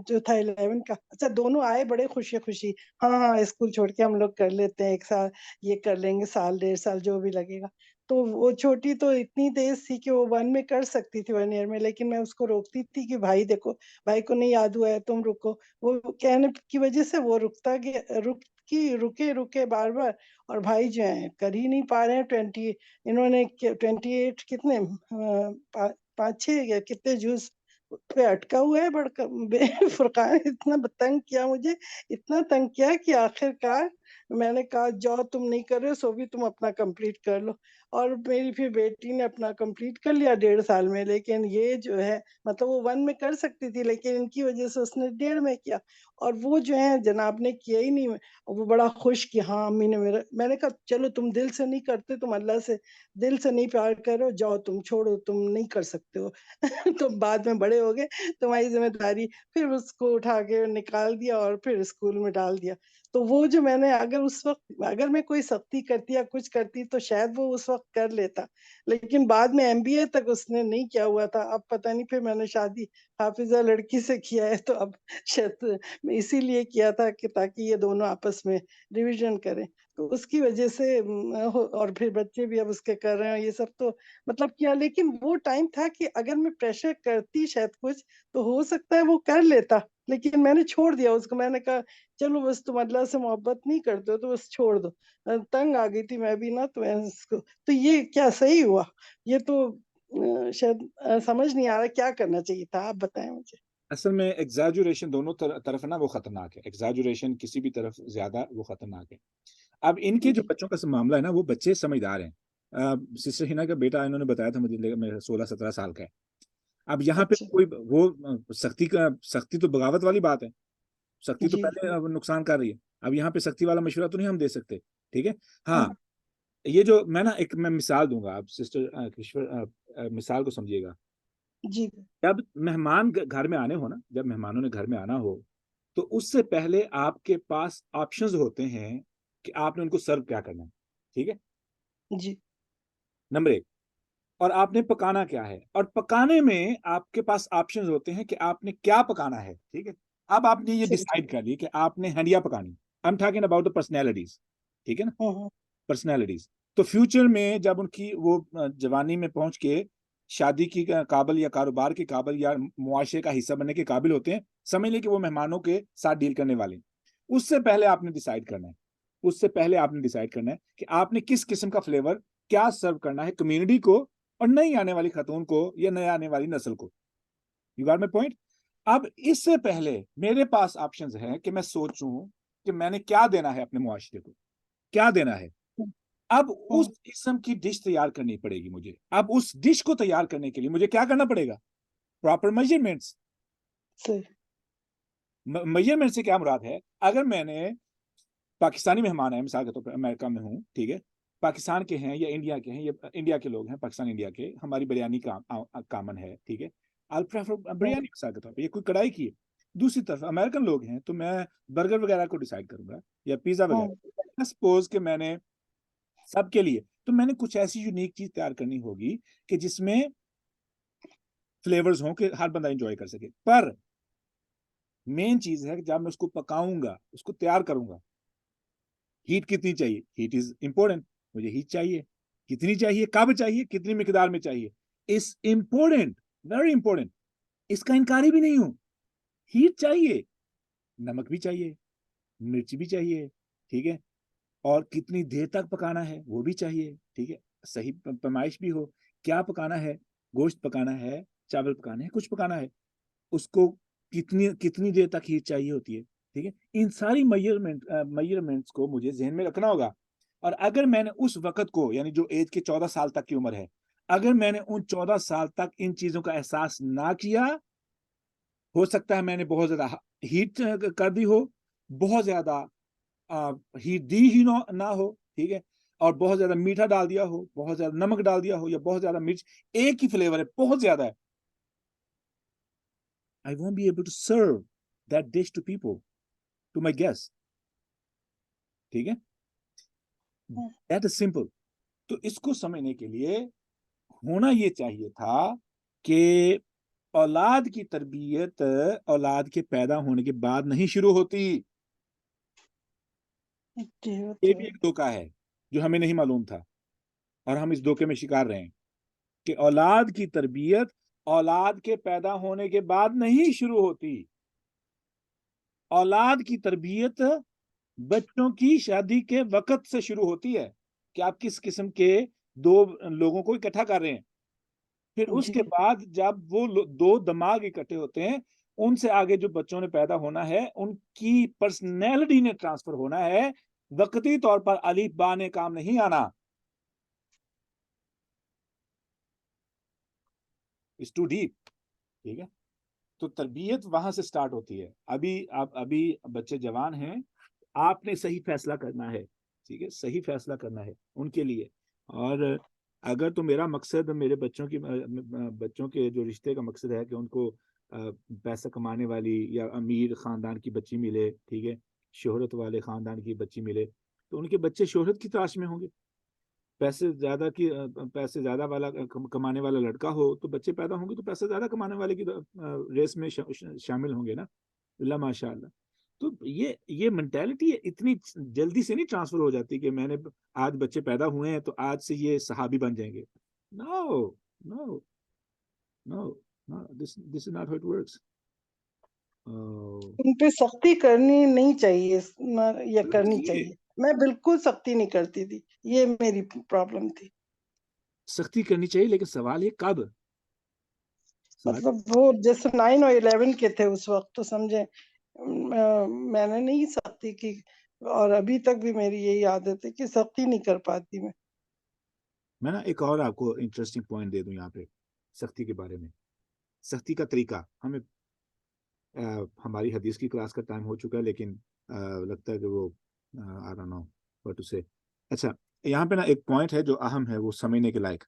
جو تھا 11 کا، اچھا دونوں آئے بڑے خوشی خوشی، ہاں اسکول چھوڑ کے ہم لوگ کر لیتے ہیں ایک سال، یہ کر لیں گے، سال 1.5 سال جو بھی لگے گا. تو وہ چھوٹی تو اتنی تیز تھی کہ وہ 1 میں کر سکتی تھی 1 ایئر میں، لیکن میں اس کو روکتی تھی کہ بھائی دیکھو بھائی کو نہیں یاد ہوا ہے تم رکو. وہ کہنے کی وجہ سے وہ رکے بار بار، اور بھائی جو ہیں کر ہی نہیں پا رہے ہیں. 20 انہوں نے 28 کتنے 5-6 یا کتنے جوز پہ اٹکا ہوا ہے. فرقان اتنا تنگ کیا مجھے، اتنا تنگ کیا کہ آخر کار میں نے کہا جاؤ تم نہیں کر رہے سو بھی تم اپنا کمپلیٹ کر لو. اور میری پھر بیٹی نے اپنا کمپلیٹ کر لیا 1.5 سال میں، لیکن یہ جو ہے مطلب وہ 1 میں کر سکتی تھی، لیکن ان کی وجہ سے اس نے 1.5 میں کیا، اور وہ جو ہے جناب نے کیا ہی نہیں۔ وہ بڑا خوش کہ ہاں امی نے میں نے کہا چلو تم دل سے نہیں کرتے، تم اللہ سے دل سے نہیں پیار کرو، جاؤ تم چھوڑو، تم نہیں کر سکتے ہو تم بعد میں بڑے ہو گئے، تمہاری ذمہ داری۔ پھر اس کو اٹھا کے نکال دیا اور پھر اسکول میں ڈال دیا۔ تو وہ جو میں نے اگر میں کوئی سختی کرتی یا کچھ کرتی تو شاید وہ اس وقت کر لیتا، لیکن بعد میں MBA تک اس نے نہیں کیا ہوا تھا۔ اب پتہ نہیں پھر میں نے شادی حافظہ لڑکی سے کیا ہے، تو اب شاید میں اسی لیے کیا تھا کہ تاکہ یہ دونوں آپس میں ریویژن کریں، تو اس کی وجہ سے اور پھر بچے بھی اب اس کے کر رہے ہیں یہ سب، تو مطلب کیا۔ لیکن وہ ٹائم تھا کہ اگر میں پریشر کرتی شاید کچھ تو ہو سکتا ہے وہ کر لیتا، لیکن میں نے چھوڑ دیا اس کو۔ میں نے کہا چلو بس تم اللہ سے محبت نہیں کرتے ہو تو بس چھوڑ دو۔ تنگ آ گئی تھی میں بھی نا، تو میں اس کو، تو یہ کیا صحیح ہوا؟ یہ تو شاید سمجھ نہیں آ رہا کیا کرنا چاہیے تھا، آپ بتائیں مجھے۔ اصل میں ایگزیجوریشن دونوں طرف نا وہ خطرناک ہے، ایگزیجوریشن کسی بھی طرف زیادہ وہ خطرناک ہے۔ اب ان کے جو بچوں کا معاملہ ہے نا، وہ بچے سمجھدار ہیں۔ سسٹر ہینا کا بیٹا انہوں نے بتایا تھا مجھے 16-17 سال کا ہے۔ اب یہاں پہ کوئی وہ سختی تو بغاوت والی بات ہے، سختی تو پہلے نقصان کر رہی ہے، اب یہاں پہ سختی والا مشورہ تو نہیں ہم دے سکتے، ٹھیک ہے۔ ہاں یہ جو میں مثال دوں گا، آپ سسٹر مثال کو سمجھیے گا۔ جی، جب مہمان گھر میں آنے ہو نا، جب مہمانوں نے گھر میں آنا ہو تو اس سے پہلے آپ کے پاس آپشنز ہوتے ہیں کہ آپ نے ان کو سرو کیا کرنا ہے، ٹھیک ہے جی، نمبر 1۔ اور آپ نے پکانا کیا ہے، اور پکانے میں آپ کے پاس آپشنز ہوتے ہیں کہ آپ نے کیا پکانا ہے، ٹھیک ہے۔ اب آپ نے یہ ڈیسائیڈ کر لی کہ آپ نے ہنڈیا پکانی، I'm talking about the personalities، ٹھیک ہے نا، پرسنالٹیز۔ تو فیوچر میں جب ان کی وہ جوانی میں پہنچ کے شادی کی قابل یا کاروبار کے قابل یا معاشرے کا حصہ بننے کے قابل ہوتے ہیں، سمجھ لیں کہ وہ مہمانوں کے ساتھ ڈیل کرنے والے ہیں۔ اس سے پہلے آپ نے ڈیسائیڈ کرنا ہے کہ آپ نے کس قسم کا فلیور کیا سرو کرنا ہے کمیونٹی کو اور نئی آنے والی خاتون کو یا نئے آنے والی نسل کو۔ You got my point? اب اس سے پہلے میرے پاس آپشنز ہیں کہ میں سوچوں کہ میں نے کیا دینا ہے اپنے معاشرے کو، کیا دینا ہے۔ اب اس قسم کی ڈش تیار کرنی پڑے گی مجھے۔ اب اس ڈش کو تیار کرنے کے لیے مجھے کیا کرنا پڑے گا؟ Proper measurements. میجرمنٹ سے کیا مراد ہے؟ اگر میں نے پاکستانی مہمان ہیں، مثال کے طور پر امریکہ میں ہوں، ٹھیک ہے، پاکستان کے ہیں یا انڈیا کے ہیں، یا انڈیا کے لوگ ہیں، پاکستان انڈیا کے، ہماری بریانی کامن ہے، ٹھیک ہے، I'll prefer بریانی مثال کے طور پہ، یہ کوئی کڑھائی کی ہے۔ دوسری طرف امریکن لوگ ہیں تو میں برگر وغیرہ کو ڈیسائیڈ کروں گا یا پیزا وغیرہ۔ سپوز کہ میں نے سب کے لیے، تو میں نے کچھ ایسی یونیک چیز تیار کرنی ہوگی کہ جس میں فلیورز ہوں کہ ہر بندہ انجوائے کر سکے۔ پر مین چیز ہے کہ جب میں اس کو پکاؤں گا، اس کو تیار کروں گا، ہیٹ کتنی چاہیے؟ ہیٹ از امپورٹنٹ، مجھے ہیٹ چاہیے، کتنی چاہیے، کب چاہیے، کتنی مقدار میں چاہیے، اس امپورٹنٹ، ویری امپورٹنٹ، اس کا انکاری بھی نہیں ہوں۔ ہیٹ چاہیے، نمک بھی چاہیے، مرچ بھی چاہیے، ٹھیک ہے، اور کتنی دیر تک پکانا ہے وہ بھی چاہیے، ٹھیک ہے، صحیح پیمائش بھی ہو، کیا پکانا ہے، گوشت پکانا ہے، چاول پکانا ہے، کچھ پکانا ہے، اس کو کتنی دیر تک ہیٹ چاہیے ہوتی ہے، ٹھیک ہے۔ ان ساری میجرمنٹس کو مجھے ذہن میں رکھنا ہوگا۔ اور اگر میں نے اس وقت کو، یعنی جو ایج کے 14 سال تک کی عمر ہے، اگر میں نے ان 14 سال تک ان چیزوں کا احساس نہ کیا، ہو سکتا ہے میں نے بہت زیادہ ہیٹ کر دی ہو، بہت زیادہ ہیٹ دی ہی نہ ہو، ٹھیک ہے، اور بہت زیادہ میٹھا ڈال دیا ہو، بہت زیادہ نمک ڈال دیا ہو، یا بہت زیادہ مرچ، ایک ہی فلیور ہے، بہت زیادہ ہے، I won't be able to serve that dish to people, to my guests. ٹھیک ہے، that is simple۔ تو اس کو سمجھنے کے لیے ہونا یہ چاہیے تھا کہ اولاد کی تربیت اولاد کے پیدا ہونے کے بعد نہیں شروع ہوتی۔ یہ بھی ایک دھوکہ ہے جو ہمیں نہیں معلوم تھا، اور ہم اس دھوکے میں شکار رہے ہیں کہ اولاد کی تربیت اولاد کے پیدا ہونے کے بعد نہیں شروع ہوتی۔ اولاد کی تربیت بچوں کی شادی کے وقت سے شروع ہوتی ہے کہ آپ کس قسم کے دو لوگوں کو اکٹھا کر رہے ہیں۔ پھر اس کے بعد جب وہ دو دماغ اکٹھے ہوتے ہیں، ان سے آگے جو بچوں نے پیدا ہونا ہے، ان کی پرسنالٹی نے ٹرانسفر ہونا ہے، وقتی طور پر الف با نے کام نہیں آنا۔ It's too deep. ٹھیک ہے, تو تربیت وہاں سے سٹارٹ ہوتی ہے. ابھی بچے جوان ہیں, آپ نے صحیح فیصلہ کرنا ہے. ٹھیک ہے, صحیح فیصلہ کرنا ہے ان کے لیے. اور اگر تو میرا مقصد میرے بچوں کے جو رشتے کا مقصد ہے کہ ان کو پیسہ کمانے والی یا امیر خاندان کی بچی ملے, ٹھیک ہے, شہرت والے خاندان کی بچی ملے, تو ان کے بچے شہرت کی تلاش میں ہوں گے. پیسے زیادہ والا کمانے والا لڑکا ہو تو بچے پیدا ہوں گے تو پیسے زیادہ کمانے والے کی ریس میں شامل ہوں گے نا, اللہ ماشاء اللہ. تو یہ مینٹیلٹی اتنی جلدی سے نہیں ٹرانسفر ہو جاتی کہ میں نے آج بچے پیدا ہوئے ہیں تو آج سے یہ صحابی بن جائیں گے. نو نو نو, this is not how it works. ان پہ سختی کرنی نہیں چاہیے یا کرنی چاہیے. میں بالکل سختی نہیں کرتی تھی, یہ میری پرابلم تھی. سختی کرنی چاہیے لیکن سوال ہے کب. مطلب وہ جیسے 9 اور 11 کے تھے اس وقت تو سمجھے میں نے نہیں سختی کی, اور ابھی تک بھی میری یہی عادت ہے کہ سختی نہیں کر پاتی میں. میں نا ایک اور آپ کو انٹرسٹنگ پوائنٹ دے دوں یہاں پہ سختی کے بارے میں. سختی کا طریقہ ہمیں ہماری حدیث کی کلاس کا ٹائم ہو چکا ہے, لیکن لگتا ہے کہ وہ I don't know what to say. اچھا, یہاں پہ نا ایک پوائنٹ ہے جو اہم ہے, وہ سمجھنے کے لائق.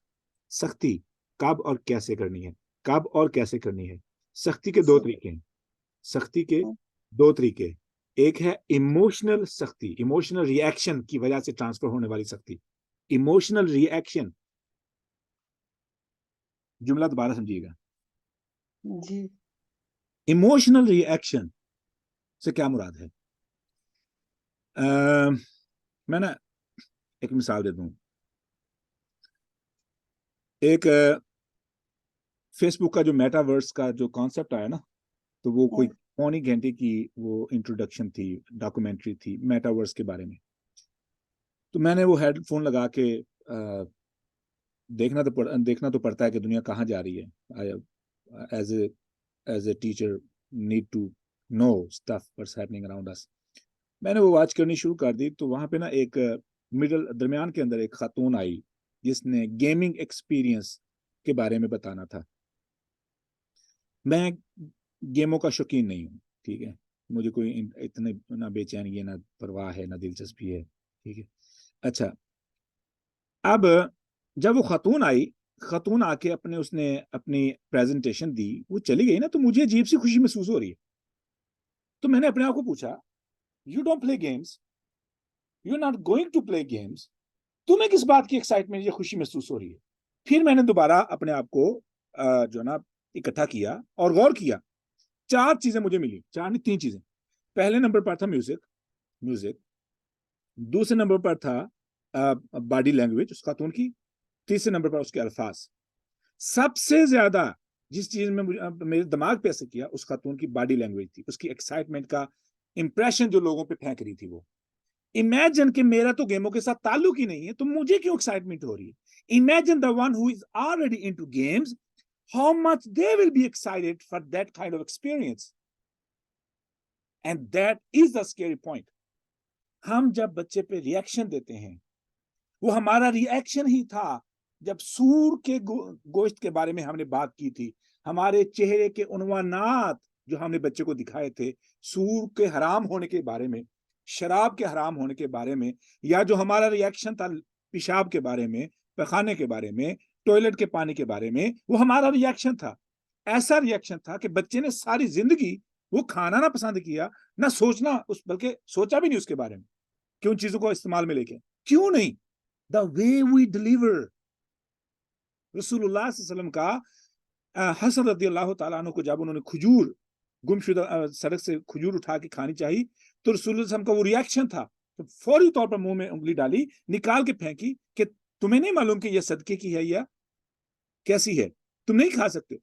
سختی کب اور کیسے کرنی ہے, کب اور کیسے کرنی ہے. سختی کے دو طریقے ہیں. سختی کے دو طریقے, ایک ہے ایموشنل سختی, ایموشنل ری ایکشن کی وجہ سے ٹرانسفر ہونے والی سختی. ایموشنل ری ایکشن, جملہ دوبارہ سمجھیے گا. جی, ایموشنل ری ایکشن سے کیا مراد ہے؟ میں نا ایک مثال دے دوں. ایک فیس بک کا جو میٹا ورس کا جو کانسیپٹ آیا نا, تو وہ کوئی پونی گھنٹے کی وہ انٹروڈکشن تھی, ڈاکومنٹری تھی میٹا ورس کے بارے میں. تو میں نے وہ ہیڈ فون لگا کے دیکھنا تو پڑتا ہے کہ دنیا کہاں جا رہی ہے. As a teacher need to know stuff what's happening around us. میں نے وہ واچ کرنی شروع کر دی, تو وہاں پہ نا ایک درمیان کے اندر ایک خاتون آئی جس نے گیمنگ ایکسپیرینس کے بارے میں بتانا تھا. میں گیموں کا شوقین نہیں ہوں, ٹھیک ہے, مجھے کوئی اتنے نہ بے چینی ہے, نہ پرواہ ہے, نہ دلچسپی ہے, ٹھیک ہے. اچھا, اب جب وہ خاتون آ کے اس نے اپنی پریزنٹیشن دی, وہ چلی گئی نا, تو مجھے عجیب سی خوشی محسوس ہو رہی ہے. تو میں نے اپنے آپ کو پوچھا, you don't play games, you are not going to play games, تمہیں کس بات کی ایکسائٹمنٹ یا خوشی محسوس ہو رہی ہے؟ پھر میں نے دوبارہ اپنے آپ کو جو نا اکٹھا کیا اور غور کیا. 4 چیزیں مجھے ملی, 4 نہیں 3 چیزیں. پہلے نمبر پر تھا میوزک, دوسرے نمبر پر تھا باڈی لینگویج اس خاتون کی, تیسرے نمبر پر اس کے الفاظ. سب سے زیادہ جس چیز میں میرے دماغ پہ اثر کیا اس خاتون کی باڈی لینگویج تھی, اس کی ایکسائٹمنٹ کا امپریشن جو لوگوں پہ پھینک رہی تھی. وہ امیجن کہ میرا تو گیموں کے ساتھ تعلق ہی نہیں ہے, تو مجھے کیوں ایکسائٹمنٹ ہو رہی ہے؟ Imagine the one who is already into games, how much they will be excited for that kind of experience. And that is the scary point. ہم جب بچے پہ ری ایکشن دیتے ہیں, وہ ہمارا ری ایکشن ہی تھا جب سور کے گوشت کے بارے میں ہم نے بات کی تھی. ہمارے چہرے کے عنوانات جو ہم نے بچے کو دکھائے تھے سور کے حرام ہونے کے بارے میں, شراب کے حرام ہونے کے بارے میں, یا جو ہمارا ری ایکشن تھا پیشاب کے بارے میں, پیخانے کے بارے میں, ٹوائلٹ کے پانی کے بارے میں, وہ ہمارا ری ایکشن تھا. ایسا ری ایکشن تھا کہ بچے نے ساری زندگی وہ کھانا نہ پسند کیا, نہ سوچنا, بلکہ سوچا بھی نہیں اس کے بارے میں کہ ان چیزوں کو استعمال میں لے کے. کیوں نہیں؟ دا وے وی ڈیلیور. رسول اللہ صلی اللہ علیہ وسلم کا حسن رضی اللہ تعالیٰ عنہ کو جب انہوں نے کھجور گمشدہ سڑک سے کھجور اٹھا کے کھانی چاہی, تو رسول اللہ صلی اللہ علیہ وسلم کا وہ ری ایکشن تھا, تو فوری طور پر منہ میں انگلی ڈالی, نکال کے پھینکی کہ تمہیں نہیں معلوم کہ یہ صدقے کی ہے یا کیسی ہے, تم نہیں کھا سکتے.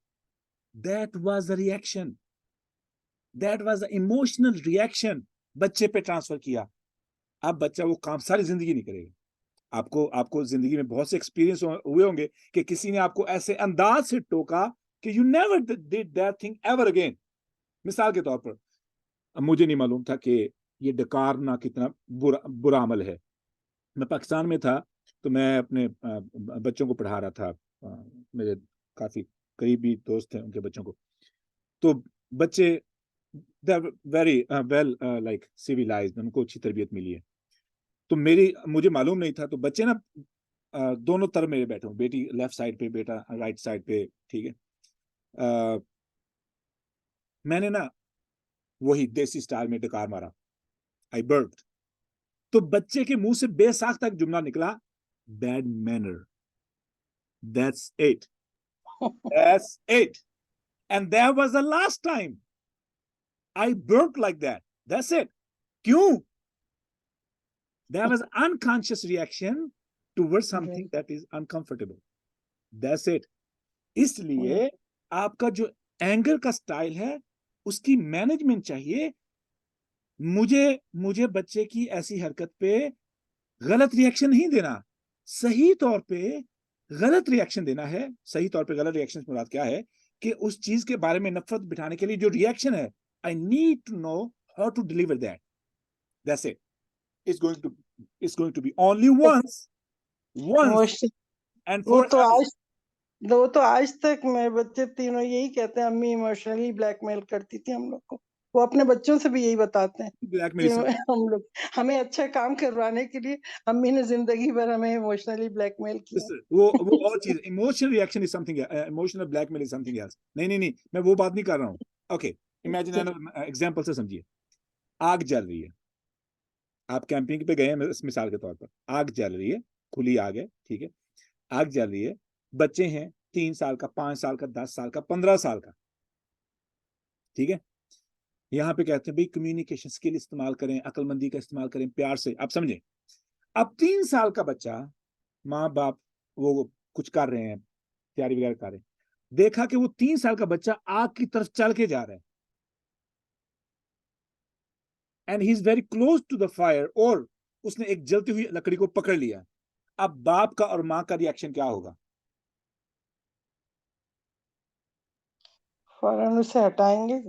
That was the reaction. That was the emotional reaction. بچے پہ ٹرانسفر کیا. اب بچہ وہ کام ساری زندگی نہیں کرے گا. آپ کو زندگی میں بہت سے ایکسپیرینس ہوئے ہوں گے کہ کسی نے آپ کو ایسے انداز سے ٹوکا کہ you never did that thing ever again. مثال کے طور پر مجھے نہیں معلوم تھا کہ یہ ڈکارنا کتنا برا عمل ہے. میں پاکستان میں تھا, تو میں اپنے بچوں کو پڑھا رہا تھا, میرے کافی قریبی دوست ہیں ان کے بچوں کو, تو بچے ویری ویل لائک سیویلائزڈ, ان کو اچھی تربیت ملی ہے. تو مجھے معلوم نہیں تھا, تو بچے نا دونوں طرف میرے بیٹھے ہوں, بیٹی لیفٹ سائڈ پہ, بیٹا رائٹ سائڈ پہ, ٹھیک ہے. میں نے نا وہی دیسی سٹائل میں ڈکار مارا, آئی برپڈ, تو بچے کے منہ سے بے ساختہ ایک جملہ نکلا, bad manner. That's it. That's it. And that was the last time I burped like that. That's it. کیوں؟ That was unconscious reaction towards something that is uncomfortable. That's it. اس لیے آپ کا جو اینگر کا سٹائل ہے اس کی management چاہیے. مجھے بچے کی ایسی حرکت پہ غلط ریئیکشن نہیں دینا, صحیح طور پہ غلط ریئیکشن دینا ہے. صحیح طور پہ غلط ریئیکشن مراد کیا ہے کہ اس چیز کے بارے میں نفرت بٹھانے کے لیے جو ریئیکشن ہے, I need to know how to deliver that. That's it. It's going to be only once and forever. وہ تو آج تک میرے بچے تینوں یہی کہتے ہیں, امی ایموشنلی بلیک میل کرتی تھی ہم لوگ کو. وہ اپنے بچوں سے بھی یہی بتاتے ہیں کہ ہم لوگ ہمیں اچھا کام کروانے کے لیے امی نے زندگی بھر ہمیں ایموشنلی بلیک میل کیا. وہ اور چیز, emotional reaction is something, emotional blackmail is something else. نہیں, میں وہ بات نہیں کر رہا ہوں. اوکے, امیجن ایگزامپل سے سمجھیے, آگ جل رہی ہے, آپ کیمپنگ پہ گئے ہیں مثال کے طور پر, آگ جل رہی ہے, کھلی آگ ہے, ٹھیک ہے, آگ جل رہی ہے, بچے ہیں 3 سال کا, 5 سال کا, 10 سال کا, 15 سال کا, ٹھیک ہے. یہاں پہ کہتے ہیں بھائی کمیونیکیشن اسکل استعمال کریں, عقل مندی کا استعمال کریں, پیار سے. آپ سمجھیں, اب 3 سال کا بچہ, ماں باپ وہ کچھ کر رہے ہیں, تیاری وغیرہ کر رہے ہیں, دیکھا کہ وہ 3 سال کا بچہ آگ کی طرف چل کے جا رہا ہے, and he is very close to the fire, اور اس نے ایک جلتی ہوئی لکڑی کو پکڑ لیا. اب باپ کا اور ماں کا ریئیکشن کیا ہوگا؟ فوراً اسے ہٹائیں گے,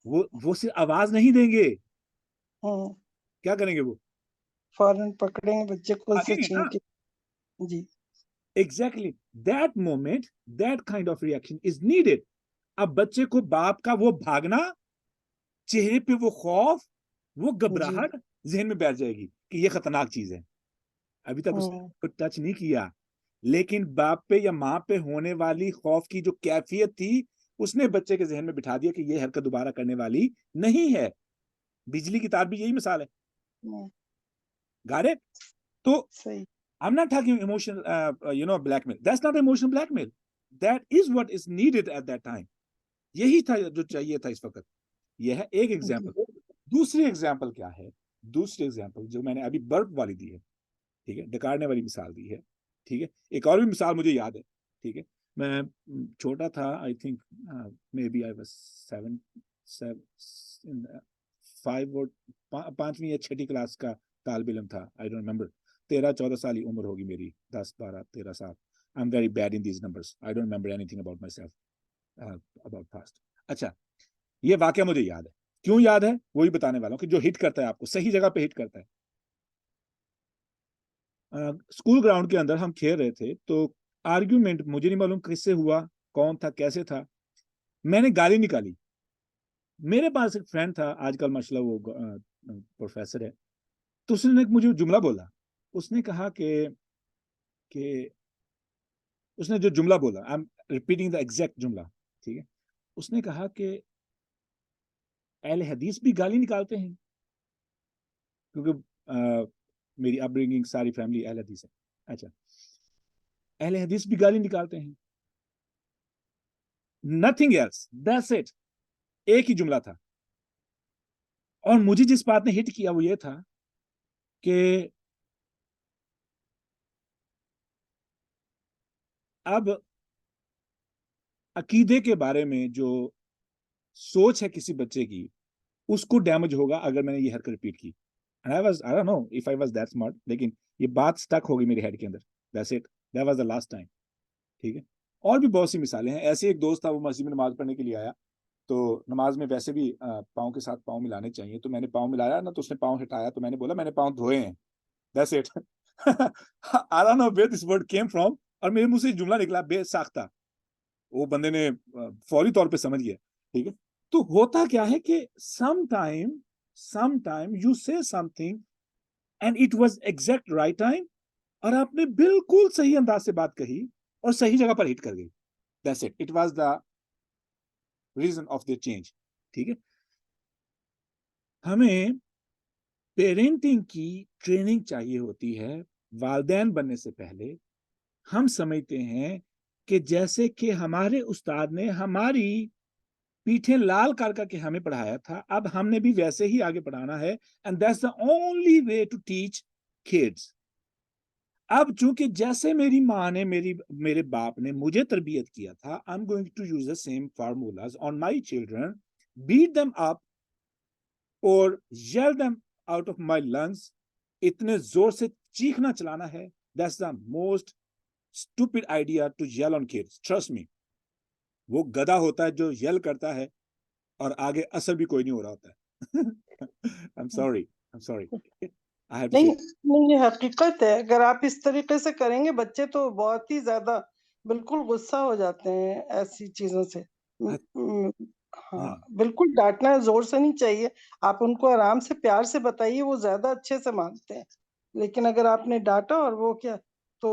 وہ صرف آواز نہیں دیں گے, کیا کریں گے؟ وہ فوراً پکڑیں گے بچے کو اسے چھین کے. جی exactly that moment, that kind of reaction is needed. اب بچے کو باپ کا وہ بھاگنا, چہرے پہ وہ خوف, وہ گھبراہٹ ذہن میں بیٹھ جائے گی کہ یہ خطرناک چیز ہے. ابھی تک اس نے ٹچ نہیں کیا, لیکن باپ پہ یا ماں پہ ہونے والی خوف کی جو کیفیت تھی اس نے بچے کے ذہن میں بٹھا دیا کہ یہ حرکت دوبارہ کرنے والی نہیں ہے. بجلی کی تار بھی یہی مثال ہے. Got it? تو I'm not talking emotional, blackmail. That's not emotional blackmail. That is what is needed at that time. یہی تھا جو چاہیے تھا اس وقت. یہ ہے ایک ایگزامپل. دوسری ایگزامپل کیا ہے؟ دوسری ایگزامپل جو میں نے ابھی برپ والی دی ہے, ٹھیک ہے, ڈکارنے والی مثال دی ہے, ٹھیک ہے. ایک اور بھی مثال مجھے یاد ہے, ٹھیک ہے. میں چھوٹا تھا, I think maybe I was 5ویں یا 6ٹھی کلاس کا طالب علم تھا. آئی ڈونٹ ریمبر, 13-14 سال کی عمر ہوگی میری, 10-12-13 سال. I am very bad in these numbers. I don't remember any thing about my self, about past. اچھا, یہ واقعہ مجھے یاد ہے. کیوں یاد ہے وہی بتانے والا ہوں کہ جو ہٹ کرتا ہے آپ کو صحیح جگہ پہ ہٹ کرتا ہے. اسکول گراؤنڈ کے اندر ہم کھیل رہے تھے, تو آرگیومنٹ مجھے نہیں معلوم کس سے ہوا, کون تھا, کیسے تھا. میں نے گالی نکالی. میرے پاس ایک فرینڈ تھا, آج کل ماشاءاللہ وہ پروفیسر ہے. تو اس نے مجھے جملہ بولا. اس نے کہا کہ اس نے جو جملہ بولا, I am repeating the exact جملہ, ٹھیک ہے. اس نے کہا کہ اہل حدیث بھی گالی نکالتے ہیں, کیونکہ میری اپ برنگنگ ساری فیملی اہل حدیث ہے. اچھا, اہل حدیث بھی گالی نکالتے ہیں. Nothing else, that's it. ایک ہی جملہ تھا. اور مجھے جس بات نے ہٹ کیا وہ یہ تھا کہ اب عقیدے کے بارے میں جو سوچ ہے کسی بچے کی, اس کو ڈیمیج ہوگا اگر میں نے یہ حرکت ریپیٹ کی. I don't know if I was that smart, لیکن یہ بات سٹک ہوگی میرے ہیڈ کے اندر. That's it. That was the last time. ٹھیک ہے. اور بھی بہت سی مثالیں ہیں. ایسے ایک دوست تھا, وہ مسجد میں نماز پڑھنے کے لیے آیا, تو نماز میں ویسے بھی پاؤں کے ساتھ پاؤں ملانے چاہیے, تو میں نے پاؤں ملایا نا, تو اس نے پاؤں ہٹایا, تو میں نے بولا میں نے پاؤں دھوئے ہیں. That's it. I don't know where this word came from, اور میرے منہ سے جملہ نکلا بے ساختہ. وہ بندے نے فوری طور پہ سمجھ گیا. ٹھیک ہے, تو ہوتا کیا ہے کہ سم time you say something and it was exact right time, اور آپ نے بالکل صحیح انداز سے بات کہی اور صحیح جگہ پر ہٹ کر گئی. That's it was the reason of the change. ٹھیک ہے, ہمیں پیرنٹنگ کی ٹریننگ چاہیے ہوتی ہے والدین بننے سے پہلے. ہم سمجھتے ہیں کہ جیسے کہ ہمارے استاد نے ہماری پیٹھیں لال کر کر کے ہمیں پڑھایا تھا, اب ہم نے بھی ویسے ہی آگے پڑھانا ہے. And that's the only way to teach kids. اب چونکہ جیسے میری ماں نے میرے باپ نے مجھے تربیت کیا تھا, I am going to use the same formulas on my children, beat them up اور yell them out of my lungs. اتنے زور سے چیخنا چلانا ہے. That's the most stupid idea to yell on kids. Trust me. وہ گدھا ہوتا ہے جو یل کرتا ہے اور آگے اثر بھی کوئی نہیں ہو رہا ہوتا ہے. I'm sorry. I have to say. نہیں یہ حقیقت ہے. اگر آپ اس طریقے سے کریں گے بچے تو بہت ہی زیادہ بالکل غصہ ہو جاتے ہیں ایسی چیزوں سے. ہاں بالکل ڈانٹنا زور سے نہیں چاہیے. آپ ان کو آرام سے پیار سے بتائیے, وہ زیادہ اچھے سے مانتے ہیں. لیکن اگر آپ نے ڈانٹا اور وہ کیا, تو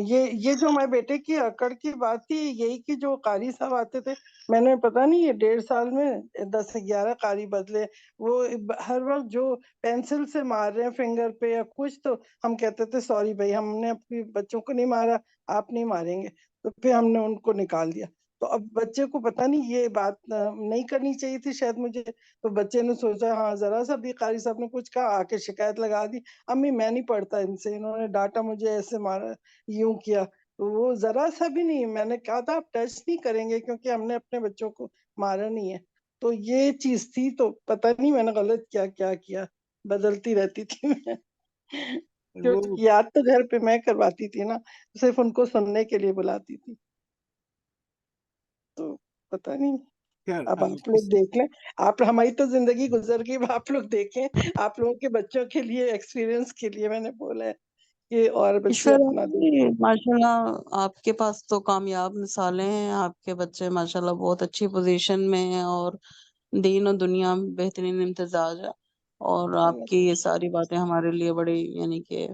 یہ جو میں بیٹے کی اکڑ کی بات تھی یہی کہ جو قاری صاحب آتے تھے, میں نے پتا نہیں یہ 1.5 سال میں 10-11 قاری بدلے. وہ ہر وقت جو پینسل سے مار رہے ہیں فنگر پہ یا کچھ, تو ہم کہتے تھے سوری بھائی, ہم نے اپنے بچوں کو نہیں مارا, آپ نہیں ماریں گے. تو پھر ہم نے ان کو نکال دیا. تو اب بچے کو پتا نہیں یہ بات نہیں کرنی چاہیے تھی شاید مجھے, تو بچے نے سوچا ہاں ذرا سا بھی قاری صاحب نے کچھ کہا, آ کے شکایت لگا دی, امی میں نہیں پڑھتا ان سے, انہوں نے ڈانٹا مجھے, ایسے مارا, یوں کیا. تو وہ ذرا سا بھی نہیں, میں نے کہا تھا آپ ٹچ نہیں کریں گے کیونکہ ہم نے اپنے بچوں کو مارا نہیں ہے. تو یہ چیز تھی, تو پتہ نہیں میں نے غلط کیا بدلتی رہتی تھی میں. کیونکہ یاد تو گھر پہ میں کرواتی تھی نا, صرف ان کو سننے کے لیے بلاتی تھی. تو پتہ نہیں, اب آپ لوگ دیکھ لیں. آپ ہماری تو زندگی گزر گئی, آپ لوگ دیکھیں. آپ لوگوں کے بچوں کے لیے ایکسپیرینس کے لیے میں نے بولا ہے کہ اور بچے اپنا ماشاء اللہ آپ کے پاس تو کامیاب مثالیں ہیں. آپ کے بچے ماشاء اللہ بہت اچھی پوزیشن میں ہیں اور دین و دنیا میں بہترین امتزاج ہے. اور آپ کی یہ ساری باتیں ہمارے لیے بڑی یعنی کہ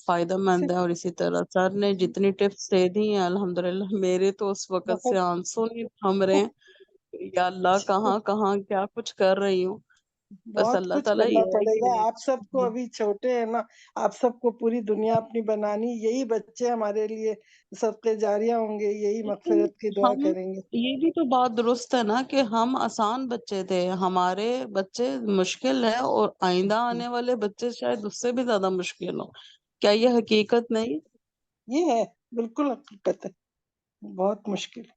فائدہ مند ہے. اور اسی طرح سر نے جتنی ٹپس دے دی ہیں الحمدللہ میرے تو اس وقت سے آنسو نہیں تھم رہے ہیں. یا اللہ کہاں کیا کچھ کر رہی ہوں. بس بہت اللہ کچھ تعالیٰ کرنا یہ ہے پڑے گا. کہ آپ سب کو ابھی چھوٹے ہیں نا, آپ سب کو پوری دنیا اپنی بنانی. یہی بچے ہمارے لیے صدقے جاریہ ہوں گے, یہی مغفرت کی دعا ہم کریں گے. یہ بھی تو بات درست ہے نا کہ ہم آسان بچے تھے, ہمارے بچے مشکل ہے اور آئندہ آنے والے بچے شاید اس سے بھی زیادہ مشکل ہو. کیا یہ حقیقت نہیں؟ یہ ہے بالکل حقیقت ہے, بہت مشکل.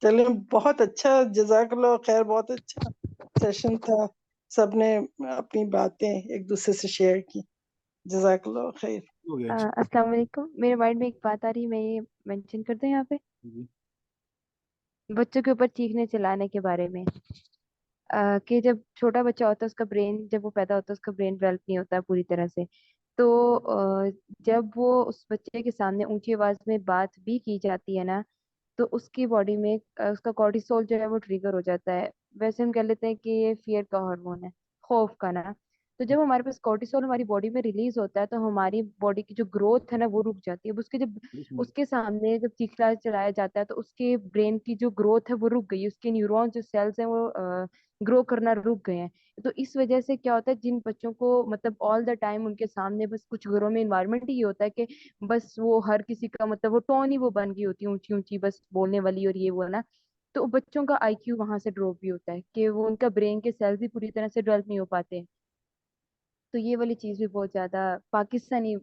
چلیں بہت اچھا, جزاک اللہ خیر, بہت اچھا سیشن تھا. سب نے اپنی باتیں ایک دوسرے سے شیئر کی. جزاک اللہ خیر. السلام علیکم. میرے مائنڈ میں ایک بات آ رہی ہے, میں یہ مینشن کر دوں یہاں پہ, بچوں کے اوپر چیخنے چلانے کے بارے میں. کہ جب چھوٹا بچہ ہوتا ہے اس کا برین, جب وہ پیدا ہوتا ہے اس کا برین ڈیولپ نہیں ہوتا ہے پوری طرح سے. تو جب وہ اس بچے کے سامنے اونچی آواز میں بات بھی کی جاتی ہے نا, تو اس کی باڈی میں اس کا کورٹیسول جو ہے وہ ٹریگر ہو جاتا ہے. ویسے ہم کہہ لیتے ہیں کہ یہ فیئر کا ہارمون ہے, خوف کا نا. تو جب ہمارے پاس کورٹیسول ہماری باڈی میں ریلیز ہوتا ہے تو ہماری باڈی کی جو گروتھ ہے نا وہ رک جاتی ہے. اب اس کے جب اس کے سامنے جب چیخلا چلایا جاتا ہے تو اس کے برین کی جو گروتھ ہے وہ رک گئی, اس کے نیورون جو سیلز ہیں وہ گرو کرنا رک گئے ہیں. تو اس وجہ سے کیا ہوتا ہے, جن بچوں کو مطلب آل دا ٹائم ان کے سامنے بس کچھ گھروں میں انوائرمنٹ ہی ہوتا ہے کہ بس وہ ہر کسی کا مطلب وہ ٹون ہی وہ بن گئی ہوتی ہے اونچی اونچی بس بولنے والی, اور یہ وہ نا, تو بچوں کا آئی کیو وہاں سے ڈراپ بھی ہوتا ہے کہ وہ ان کا برین کے سیلز بھی پوری طرح سے ڈیولپ نہیں ہو پاتے. تو یہ والی چیز بھی بہت زیادہ پاکستانی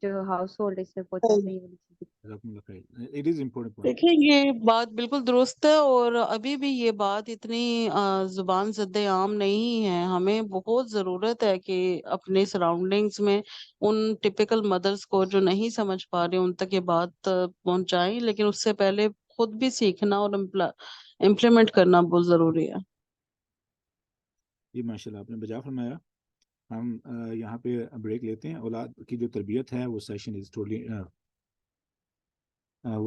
جو ہاؤس ہولڈ اس میں بہت زیادہ یہ والی چیز. دیکھیں یہ بات بالکل درست ہے, اور ابھی بھی یہ بات اتنی زبان زد عام نہیں ہے. ہمیں بہت ضرورت ہے کہ اپنے سراؤنڈنگز میں ان ٹپیکل مدرس کو جو نہیں سمجھ پا رہے ان تک یہ بات پہنچائیں, لیکن اس سے پہلے خود بھی سیکھنا اور امپلیمنٹ کرنا بہت ضروری ہے. جی ماشاء اللہ آپ نے بجا فرمایا. ہم یہاں پہ بریک لیتے ہیں. اولاد کی جو تربیت ہے وہ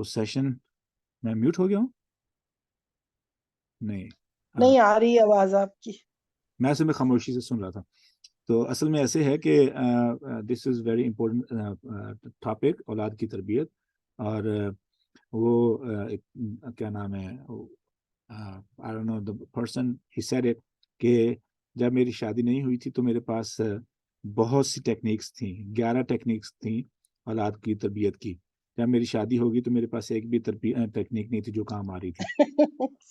سیشن میں میوٹ ہو گیا ہوں؟ نہیں نہیں آ رہی آواز آپ کی. میں اصل میں خاموشی سے سن رہا تھا. تو اصل میں ایسے ہے کہ دس از ویری امپورٹنٹ ٹاپک، اولاد کی تربیت. اور وہ کیا نام ہے، I don't know the person he said it کہ جب میری شادی نہیں ہوئی تھی تو میرے پاس بہت سی ٹیکنیکس تھیں، 11 ٹیکنیکس تھیں اولاد کی تربیت کی. جب میری شادی ہوگی تو میرے پاس ایک بھی ٹیکنیک نہیں تھی جو کام آ رہی تھی.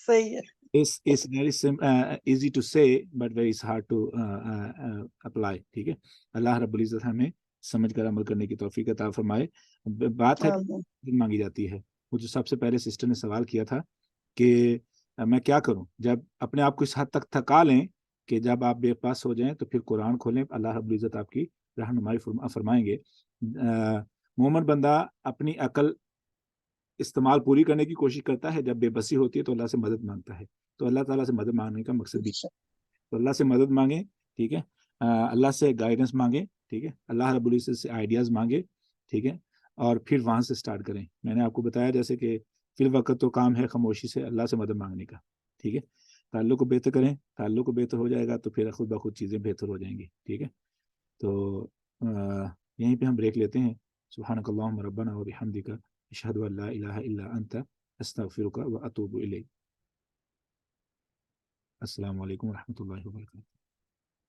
صحیح ہے. It's very easy to say but very hard to apply. ٹھیک ہے، اللہ رب العزت ہمیں سمجھ کر عمل کرنے کی توفیق عطا فرمائے. بات ہے مانگی جاتی ہے. وہ جو سب سے پہلے سسٹر نے سوال کیا تھا کہ میں کیا کروں جب اپنے آپ کو اس حد تک تھکا لیں کہ جب آپ بے پاس ہو جائیں تو پھر قرآن کھولیں، اللہ رب العزت آپ کی رہنمائی فرمائیں گے. مومن بندہ اپنی عقل استعمال پوری کرنے کی کوشش کرتا ہے، جب بے بسی ہوتی ہے تو اللہ سے مدد مانگتا ہے. تو اللہ تعالیٰ سے مدد مانگنے کا مقصد بھی تو اللہ سے مدد مانگیں. ٹھیک ہے، اللہ سے گائیڈنس مانگیں. ٹھیک ہے، اللہ رب العزت سے آئیڈیاز مانگیں. ٹھیک ہے، اور پھر وہاں سے سٹارٹ کریں. میں نے آپ کو بتایا جیسے کہ فی الوقت تو کام ہے خاموشی سے اللہ سے مدد مانگنے کا. ٹھیک ہے، تعلق کو بہتر کریں، تعلق کو بہتر ہو جائے گا تو پھر خود بخود چیزیں بہتر ہو جائیں گی. ٹھیک ہے، تو یہیں پہ ہم بریک لیتے ہیں. سبحانک اللہم ربنا و بحمدک اشہد ان لا الہ الا انت استغفرک و اتوب الیک. السلام علیکم و رحمۃ اللہ وبرکاتہ.